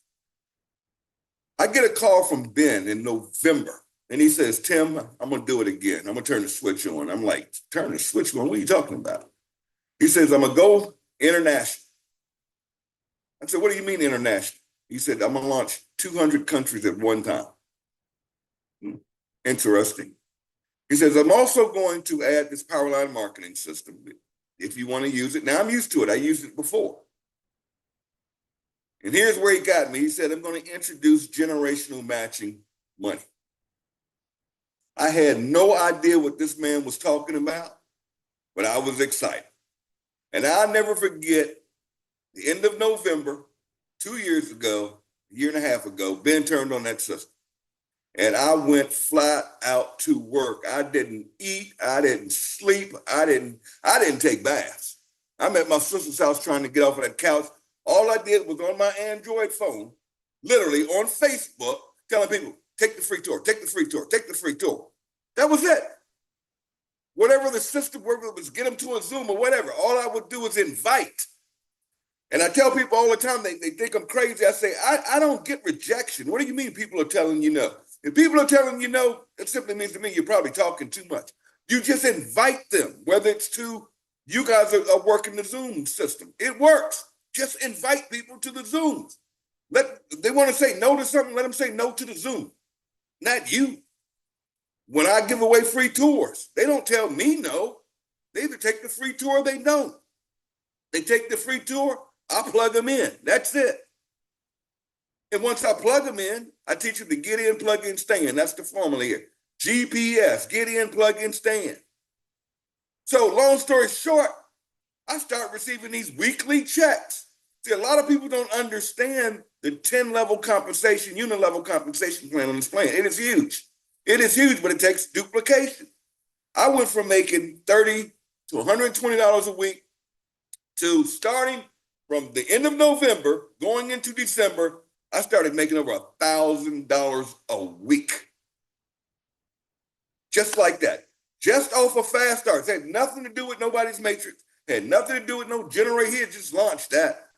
I get a call from Ben in November, and he says, Tim, I'm going to do it again. I'm going to turn the switch on. I'm like, turn the switch on? What are you talking about? He says, I'm going to go international. I said, what do you mean international? He said, I'm going to launch 200 countries at one time. Interesting. He says, I'm also going to add this power line marketing system if you want to use it. Now, I'm used to it. I used it before. And here's where he got me. He said, I'm going to introduce generational matching money. I had no idea what this man was talking about, but I was excited. And I'll never forget the end of November, 2 years ago, a year and a half ago, Ben turned on that system. And I went flat out to work. I didn't eat. I didn't sleep. I didn't take baths. I'm at my sister's house trying to get off of that couch. All I did was on my Android phone, literally on Facebook, telling people, take the free tour, take the free tour, take the free tour. That was it. Whatever the system, whether it was get them to a Zoom or whatever, all I would do is invite. And I tell people all the time, they think I'm crazy. I say, I don't get rejection. What do you mean people are telling you no? If people are telling you no, it simply means to me you're probably talking too much. You just invite them, whether it's to, you guys are working the Zoom system. It works. Just invite people to the Zooms. They want to say no to something, let them say no to the Zoom. Not you. When I give away free tours, they don't tell me no. They either take the free tour or they don't. They take the free tour, I plug them in. That's it. And once I plug them in, I teach them to get in, plug in, stay in. That's the formula here. GPS, get in, plug in, stay in. So long story short, I start receiving these weekly checks. See, a lot of people don't understand the 10-level compensation, unit-level compensation plan on this plan. It is huge. It is huge, but it takes duplication. I went from making $30 to $120 a week to starting from the end of November, going into December, I started making over $1,000 a week. Just like that. Just off of fast starts. It had nothing to do with nobody's matrix. Had nothing to do with no generator. He had just launched that.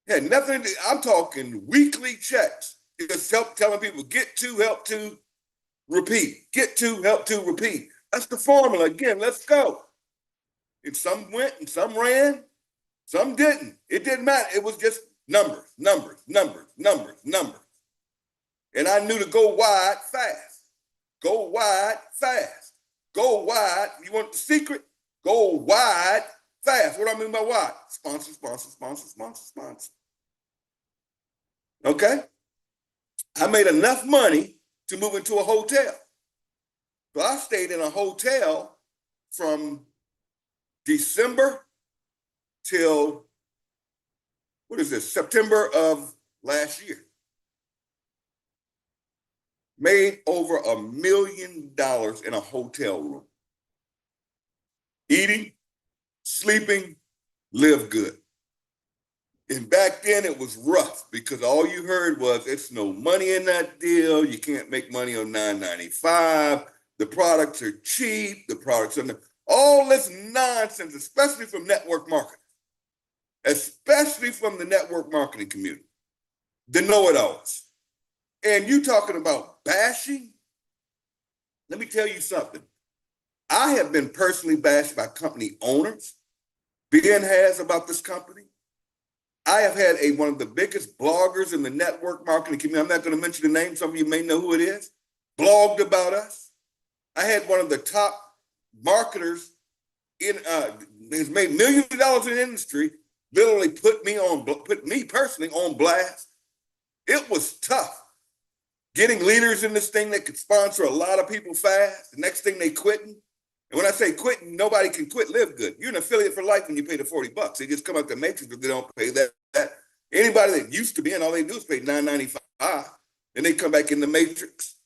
Had nothing to do, I'm talking weekly checks. Just telling people, get to, help to, repeat. Get to, help to, repeat. That's the formula. Again, let's go. And some went and some ran. Some didn't. It didn't matter. It was just numbers, numbers, numbers, numbers, numbers. And I knew to go wide fast. Go wide fast. Go wide. You want the secret? Go wide fast. What do I mean by wide? Sponsor, sponsor, sponsor, sponsor, sponsor. Okay? I made enough money to move into a hotel. So I stayed in a hotel from December till, what is this, September of last year. Made over $1 million in a hotel room. Eating, sleeping, live good. And back then it was rough because all you heard was it's no money in that deal. You can't make money on $9.95. The products are cheap. The products are all this nonsense, especially from network marketing, especially from the network marketing community, the know-it-alls. And you talking about bashing? Let me tell you something. I have been personally bashed by company owners. Ben has about this company. I have had one of the biggest bloggers in the network marketing community. I'm not going to mention the name. Some of you may know who it is. Blogged about us. I had one of the top marketers has made millions of dollars in the industry. Literally put me personally on blast. It was tough. Getting leaders in this thing that could sponsor a lot of people fast. The next thing they quitting. And when I say quitting, nobody can quit live good. You're an affiliate for life when you pay the $40. They just come out the matrix if they don't pay that. Anybody that used to be in, all they do is pay $9.95 and they come back in the matrix.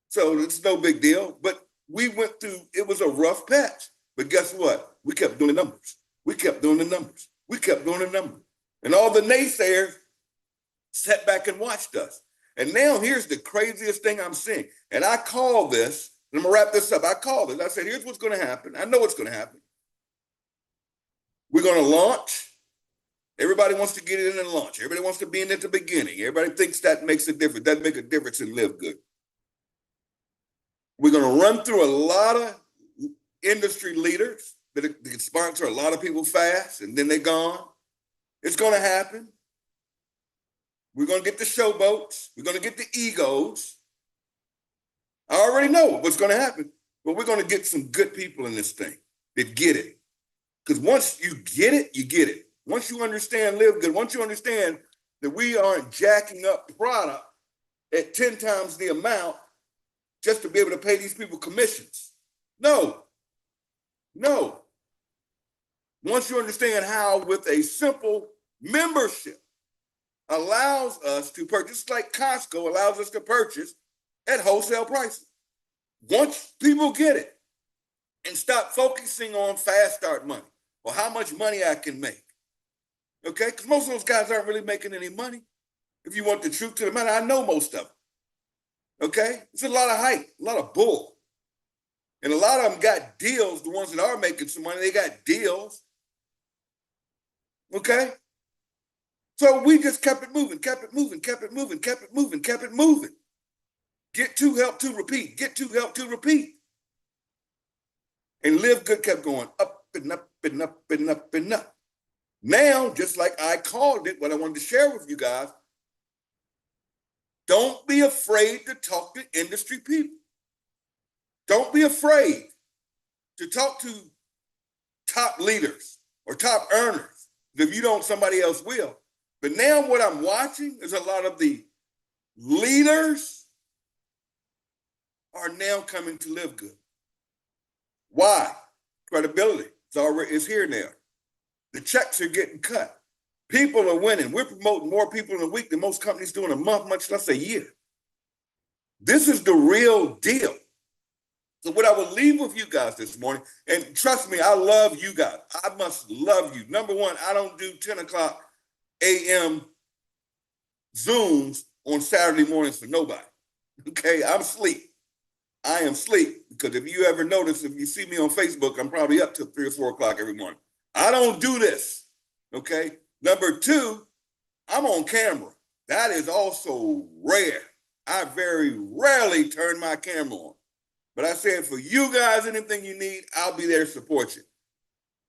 So it's no big deal. But we went through, it was a rough patch. But guess what? We kept doing the numbers. We kept doing the numbers. We kept doing the numbers. And all the naysayers sat back and watched us. And now here's the craziest thing I'm seeing. And I call this, and I'm gonna wrap this up. I called it. I said, here's what's gonna happen. I know what's gonna happen. We're gonna launch. Everybody wants to get in and launch. Everybody wants to be in at the beginning. Everybody thinks that makes a difference. That make a difference in live good. We're gonna run through a lot of industry leaders that can sponsor a lot of people fast, and then they're gone. It's gonna happen. We're going to get the showboats. We're going to get the egos. I already know what's going to happen, but we're going to get some good people in this thing that get it. Because once you get it, you get it. Once you understand live good, once you understand that we aren't jacking up product at 10 times the amount just to be able to pay these people commissions. No. Once you understand how with a simple membership allows us to purchase, like Costco allows us to purchase at wholesale prices. Once people get it and stop focusing on fast start money or how much money I can make, okay? Because most of those guys aren't really making any money. If you want the truth to the matter, I know most of them, okay? It's a lot of hype, a lot of bull. And a lot of them got deals, the ones that are making some money, they got deals, okay? So we just kept it moving, kept it moving, kept it moving, kept it moving, kept it moving. Get to, help to, repeat. Get to, help to, repeat. And live good kept going up and up and up and up and up. Now, just like I called it, what I wanted to share with you guys, don't be afraid to talk to industry people. Don't be afraid to talk to top leaders or top earners. If you don't, somebody else will. But now what I'm watching is a lot of the leaders are now coming to live good. Why? Credibility. It's here now. The checks are getting cut. People are winning. We're promoting more people in a week than most companies do in a month, much less a year. This is the real deal. So what I will leave with you guys this morning, and trust me, I love you guys. I must love you. Number one, I don't do 10 o'clock a.m. Zooms on Saturday mornings for nobody. Okay, I'm asleep. I am asleep because if you ever notice, if you see me on Facebook, I'm probably up till 3 or 4 o'clock every morning. I don't do this. Okay. Number two, I'm on camera. That is also rare. I very rarely turn my camera on. But I said for you guys, anything you need, I'll be there to support you.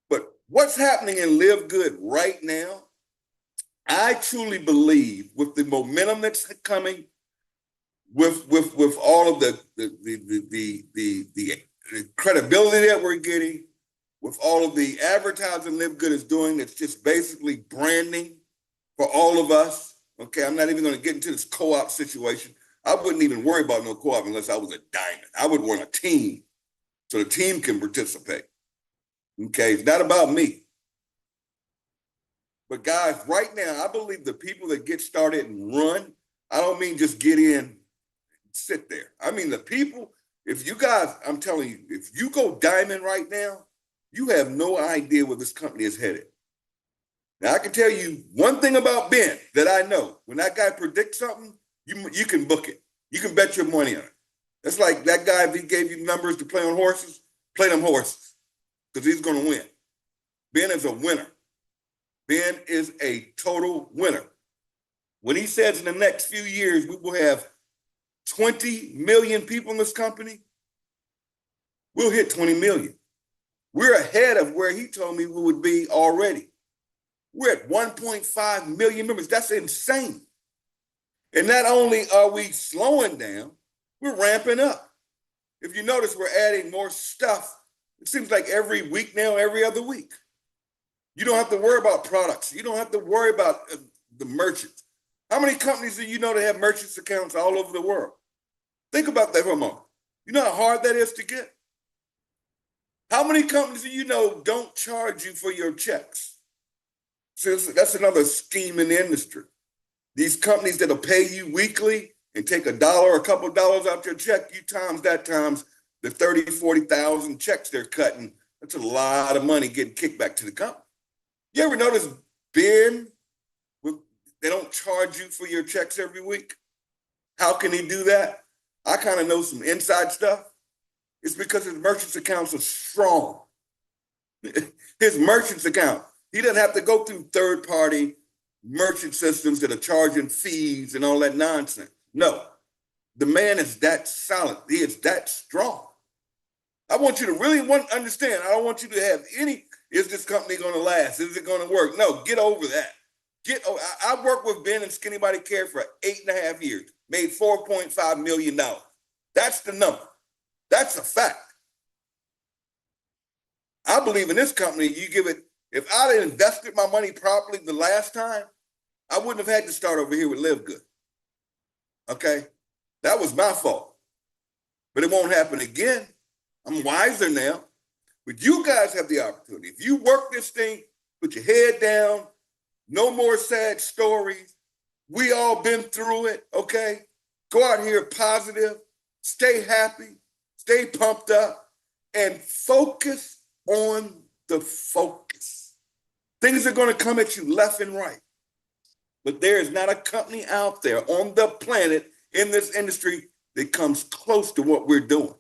But what's happening in Live Good right now I truly believe with the momentum that's coming, with all of the credibility that we're getting, with all of the advertising Live Good is doing, that's just basically branding for all of us. Okay, I'm not even going to get into this co-op situation. I wouldn't even worry about no co-op unless I was a diamond. I would want a team so the team can participate. Okay, it's not about me. But guys, right now, I believe the people that get started and run, I don't mean just get in, sit there. I mean the people, if you guys, I'm telling you, if you go diamond right now, you have no idea where this company is headed. Now, I can tell you one thing about Ben that I know. When that guy predicts something, you can book it. You can bet your money on it. That's like that guy, if he gave you numbers to play on horses, play them horses, because he's going to win. Ben is a winner. Ben is a total winner. When he says in the next few years, we will have 20 million people in this company, we'll hit 20 million. We're ahead of where he told me we would be already. We're at 1.5 million members. That's insane. And not only are we slowing down, we're ramping up. If you notice, we're adding more stuff. It seems like every week now, every other week. You don't have to worry about products. You don't have to worry about the merchants. How many companies do you know that have merchants accounts all over the world? Think about that for a moment. You know how hard that is to get? How many companies do you know don't charge you for your checks? So that's another scheme in the industry. These companies that'll pay you weekly and take $1 or a couple of dollars out your check, you times that times the 30, 40,000 checks they're cutting. That's a lot of money getting kicked back to the company. You ever notice Ben, they don't charge you for your checks every week? How can he do that? I kind of know some inside stuff. It's because his merchants accounts are strong. His merchants account, he doesn't have to go through third-party merchant systems that are charging fees and all that nonsense. No, the man is that solid. He is that strong. I want you to really understand. I don't want you to have any, is this company going to last? Is it going to work? No, get over that. I worked with Ben and Skinny Body Care for 8.5 years, made $4.5 million. That's the number. That's a fact. I believe in this company, you give it, if I'd have invested my money properly the last time, I wouldn't have had to start over here with Live Good. Okay? That was my fault. But it won't happen again. I'm wiser now. But you guys have the opportunity. If you work this thing, put your head down, no more sad stories. We all been through it, okay? Go out here positive, stay happy, stay pumped up, and focus on the focus. Things are going to come at you left and right. But there is not a company out there on the planet in this industry that comes close to what we're doing.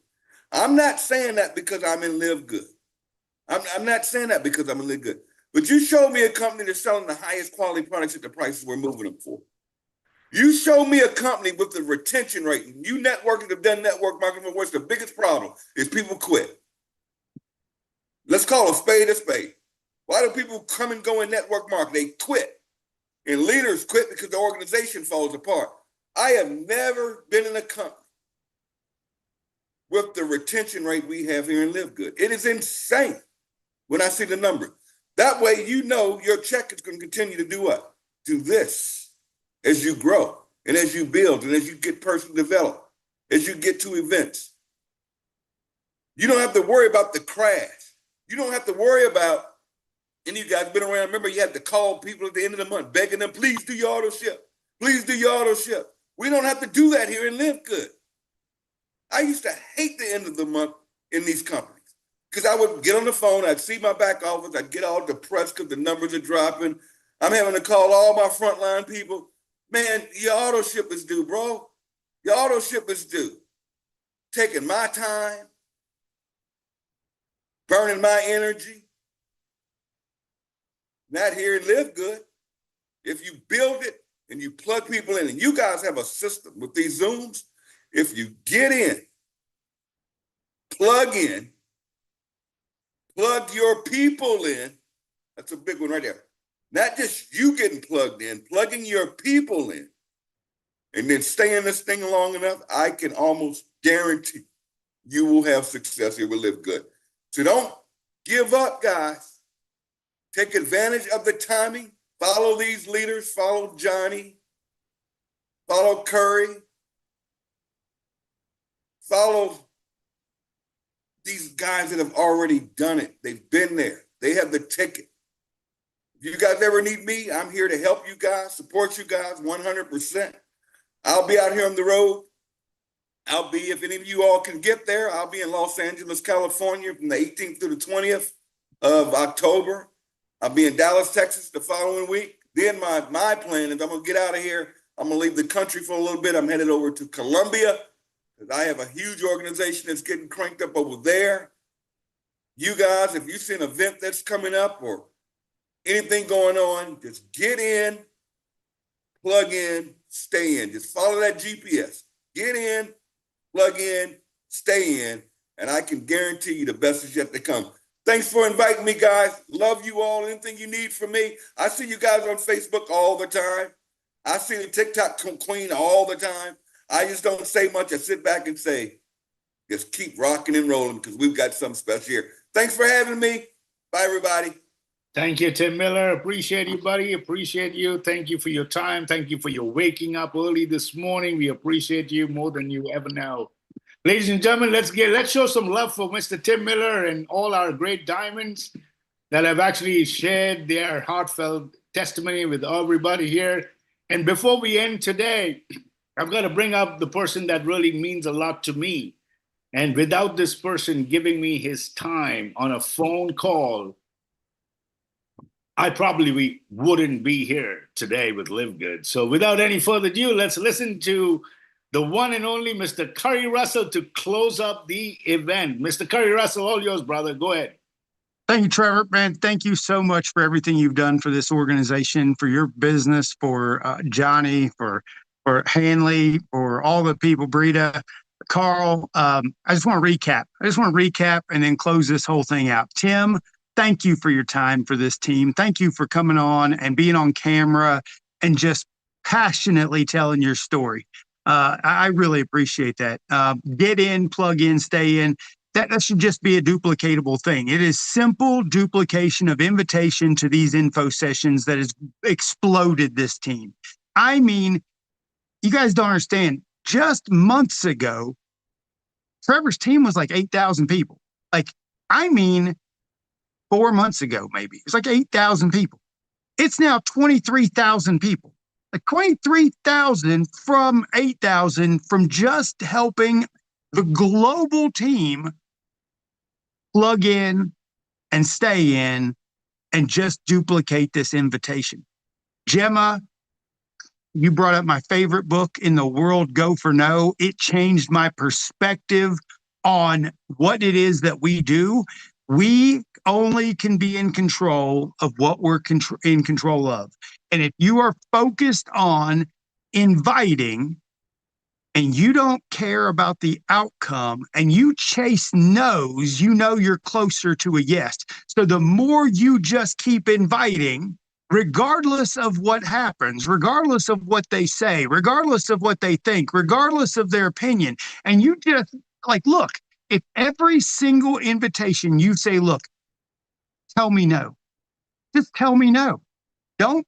I'm not saying that because I'm in Live Good. I'm not saying that because I'm in Live Good. But you show me a company that's selling the highest quality products at the prices we're moving them for. You show me a company with the retention rate. You networkers have done network marketing. What's the biggest problem is people quit. Let's call a spade a spade. Why do people come and go in network marketing? They quit. And leaders quit because the organization falls apart. I have never been in a company with the retention rate we have here in Live Good. It is insane when I see the numbers. That way, you know your check is going to continue to do what? Do this as you grow and as you build and as you get personal development, as you get to events. You don't have to worry about the crash. You don't have to worry about, any of you guys been around, remember you had to call people at the end of the month, begging them, please do your auto ship. Please do your auto ship. We don't have to do that here in Live Good. I used to hate the end of the month in these companies because I would get on the phone, I'd see my back office, I'd get all depressed because the numbers are dropping. I'm having to call all my frontline people. Man, your auto ship is due, bro. Your auto ship is due. Taking my time, burning my energy. Not here in Live Good. If you build it and you plug people in, and you guys have a system with these Zooms, if you get in, plug your people in, that's a big one right there. Not just you getting plugged in, plugging your people in, and then staying this thing long enough, I can almost guarantee you will have success. You will live good. So don't give up, guys. Take advantage of the timing. Follow these leaders. Follow Johnny. Follow Curry. Follow these guys that have already done it. They've been there. They have the ticket. If you guys ever need me, I'm here to help you guys, support you guys 100%. I'll be out here on the road. If any of you all can get there, I'll be in Los Angeles, California from the 18th through the 20th of October. I'll be in Dallas, Texas the following week. Then my plan is I'm going to get out of here. I'm going to leave the country for a little bit. I'm headed over to Colombia because I have a huge organization that's getting cranked up over there. You guys, if you see an event that's coming up or anything going on, just get in, plug in, stay in. Just follow that GPS. Get in, plug in, stay in, and I can guarantee you the best is yet to come. Thanks for inviting me, guys. Love you all. Anything you need from me. I see you guys on Facebook all the time. I see the TikTok queen all the time. I just don't say much. I sit back and say, just keep rocking and rolling because we've got something special here. Thanks for having me. Bye, everybody. Thank you, Tim Miller. Appreciate you, buddy. Appreciate you. Thank you for your time. Thank you for your waking up early this morning. We appreciate you more than you ever know. Ladies and gentlemen, let's show some love for Mr. Tim Miller and all our great diamonds that have actually shared their heartfelt testimony with everybody here. And before we end today, I've got to bring up the person that really means a lot to me. And without this person giving me his time on a phone call, I probably wouldn't be here today with Live Good. So without any further ado, let's listen to the one and only Mr. Curry Russell to close up the event. Mr. Curry Russell, all yours, brother. Go ahead. Thank you, Trevor. Man, thank you so much for everything you've done for this organization, for your business, for Johnny, for Hanley, for all the people, Brita, Carl. I just want to recap and then close this whole thing out. Tim, thank you for your time for this team. Thank you for coming on and being on camera and just passionately telling your story. I really appreciate that. Get in, plug in, stay in. That should just be a duplicatable thing. It is simple duplication of invitation to these info sessions that has exploded this team. I mean, you guys don't understand. Just months ago, Trevor's team was like 8,000 people. 4 months ago, maybe. It's like 8,000 people. It's now 23,000 people. Like 23,000 from 8,000 from just helping the global team plug in and stay in and just duplicate this invitation. Gemma, you brought up my favorite book in the world, Go for No. It changed my perspective on what it is that we do. We only can be in control of what we're in control of. And if you are focused on inviting and you don't care about the outcome and you chase no's, you know you're closer to a yes. So the more you just keep inviting, regardless of what happens, regardless of what they say, regardless of what they think, regardless of their opinion, and you just look, if every single invitation you say, look, tell me no, just tell me no.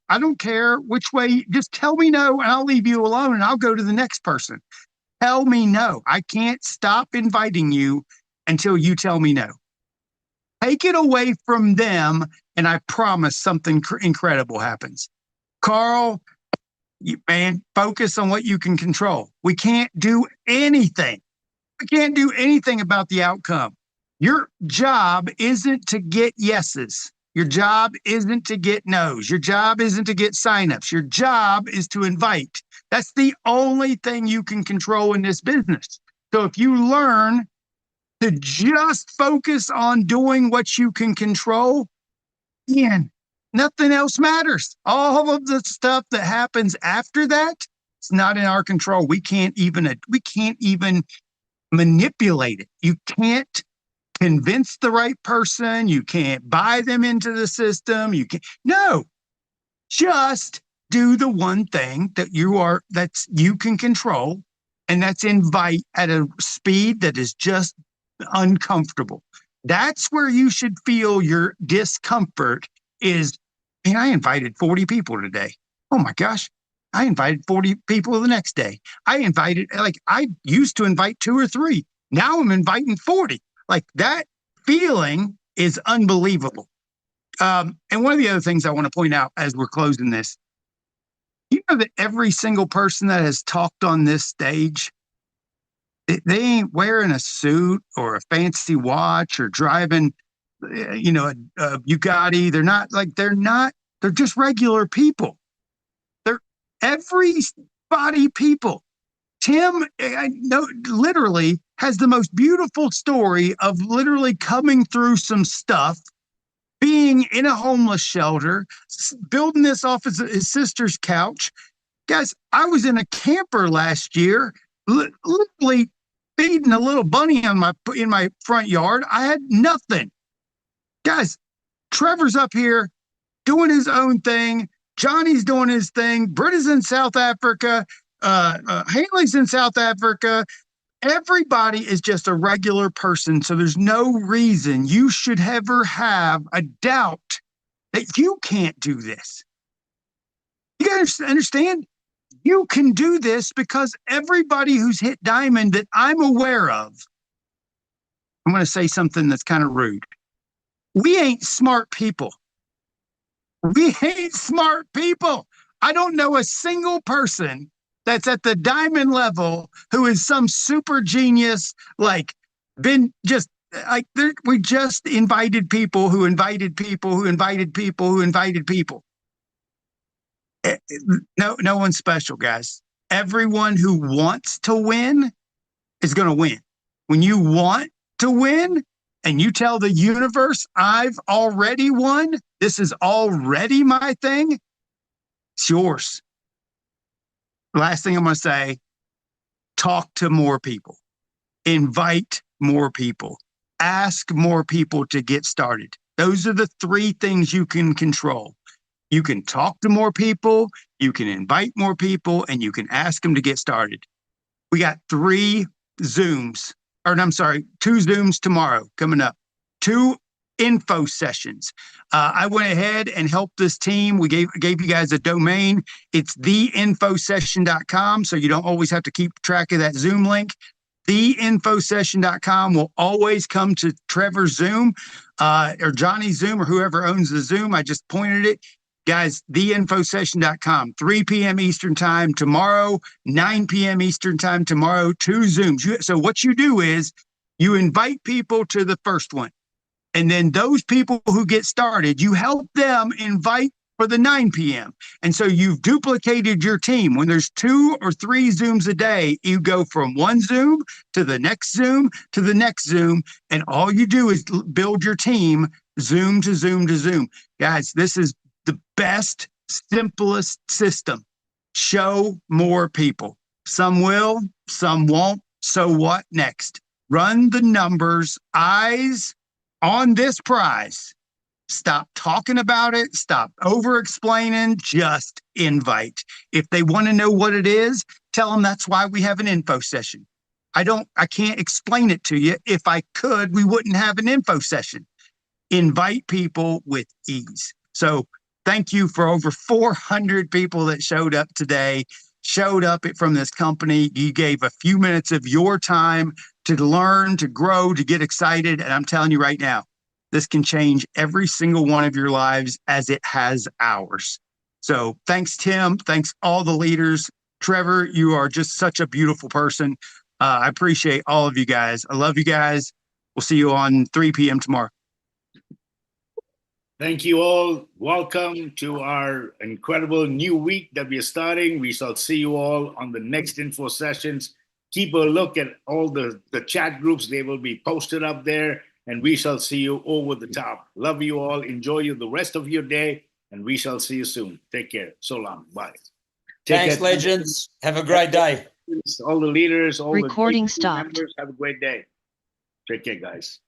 I don't care which way, just tell me no and I'll leave you alone and I'll go to the next person. Tell me no. I can't stop inviting you until you tell me no. Take it away from them and I promise something incredible happens. Carl, focus on what you can control. We can't do anything. We can't do anything about the outcome. Your job isn't to get yeses. Your job isn't to get no's. Your job isn't to get signups. Your job is to invite. That's the only thing you can control in this business. So if you learn to just focus on doing what you can control, again, nothing else matters. All of the stuff that happens after that, it's not in our control. We can't even manipulate it. You can't convince the right person. You can't buy them into the system. No, just do the one thing that you can control, and that's invite at a speed that is just uncomfortable. That's where you should feel your discomfort is, man, I invited 40 people today. Oh my gosh. I invited 40 people the next day. I used to invite 2 or 3. Now I'm inviting 40. Like, that feeling is unbelievable. And one of the other things I want to point out as we're closing this, you know that every single person that has talked on this stage, they ain't wearing a suit or a fancy watch or driving, a Bugatti. They're just regular people. They're everybody people. Tim, I know, literally has the most beautiful story of literally coming through some stuff, being in a homeless shelter, building this off his sister's couch. Guys, I was in a camper last year, literally feeding a little bunny in my front yard. I had nothing. Guys, Trevor's up here doing his own thing. Johnny's doing his thing. Britta's in South Africa. Haley's in South Africa. Everybody is just a regular person. So there's no reason you should ever have a doubt that you can't do this. You guys understand? You can do this because everybody who's hit diamond that I'm aware of, I'm going to say something that's kind of rude. We ain't smart people. We ain't smart people. I don't know a single person that's at the diamond level who is some super genius, we just invited people who invited people who invited people who invited people. No one's special, guys. Everyone who wants to win is going to win. When you want to win and you tell the universe, I've already won, this is already my thing, it's yours. Last thing I'm going to say, talk to more people, invite more people, ask more people to get started. Those are the 3 things you can control. You can talk to more people, you can invite more people, and you can ask them to get started. We got 2 Zooms tomorrow coming up, 2 info sessions. I went ahead and helped this team. We gave you guys a domain. It's theinfosession.com, so you don't always have to keep track of that Zoom link. Theinfosession.com will always come to Trevor's Zoom or Johnny's Zoom or whoever owns the Zoom. I just pointed it. Guys, theinfosession.com, 3 p.m. Eastern time tomorrow, 9 p.m. Eastern time tomorrow, 2 Zooms. So what you do is you invite people to the first one. And then those people who get started, you help them invite for the 9 p.m. And so you've duplicated your team. When there's 2 or 3 Zooms a day, you go from one Zoom to the next Zoom to the next Zoom. And all you do is build your team Zoom to Zoom to Zoom. Guys, this is the best, simplest system. Show more people. Some will, some won't. So what next? Run the numbers, eyes on this prize. Stop talking about it. Stop over-explaining. Just invite. If they want to know what it is, tell them that's why we have an info session. I can't explain it to you. If I could, we wouldn't have an info session. Invite people with ease. So thank you for over 400 people that showed up today, showed up from this company. You gave a few minutes of your time to learn, to grow, to get excited. And I'm telling you right now, this can change every single one of your lives as it has ours. So thanks, Tim. Thanks, all the leaders. Trevor, you are just such a beautiful person. I appreciate all of you guys. I love you guys. We'll see you on 3 p.m. tomorrow. Thank you all. Welcome to our incredible new week that we are starting. We shall see you all on the next info sessions. Keep a look at all the chat groups. They will be posted up there, and we shall see you over the top. Love you all. Enjoy the rest of your day, and we shall see you soon. Take care. So long. Bye. Thanks, legends. Have a great day. All the leaders, all Recording the stopped. members, have a great day. Take care, guys.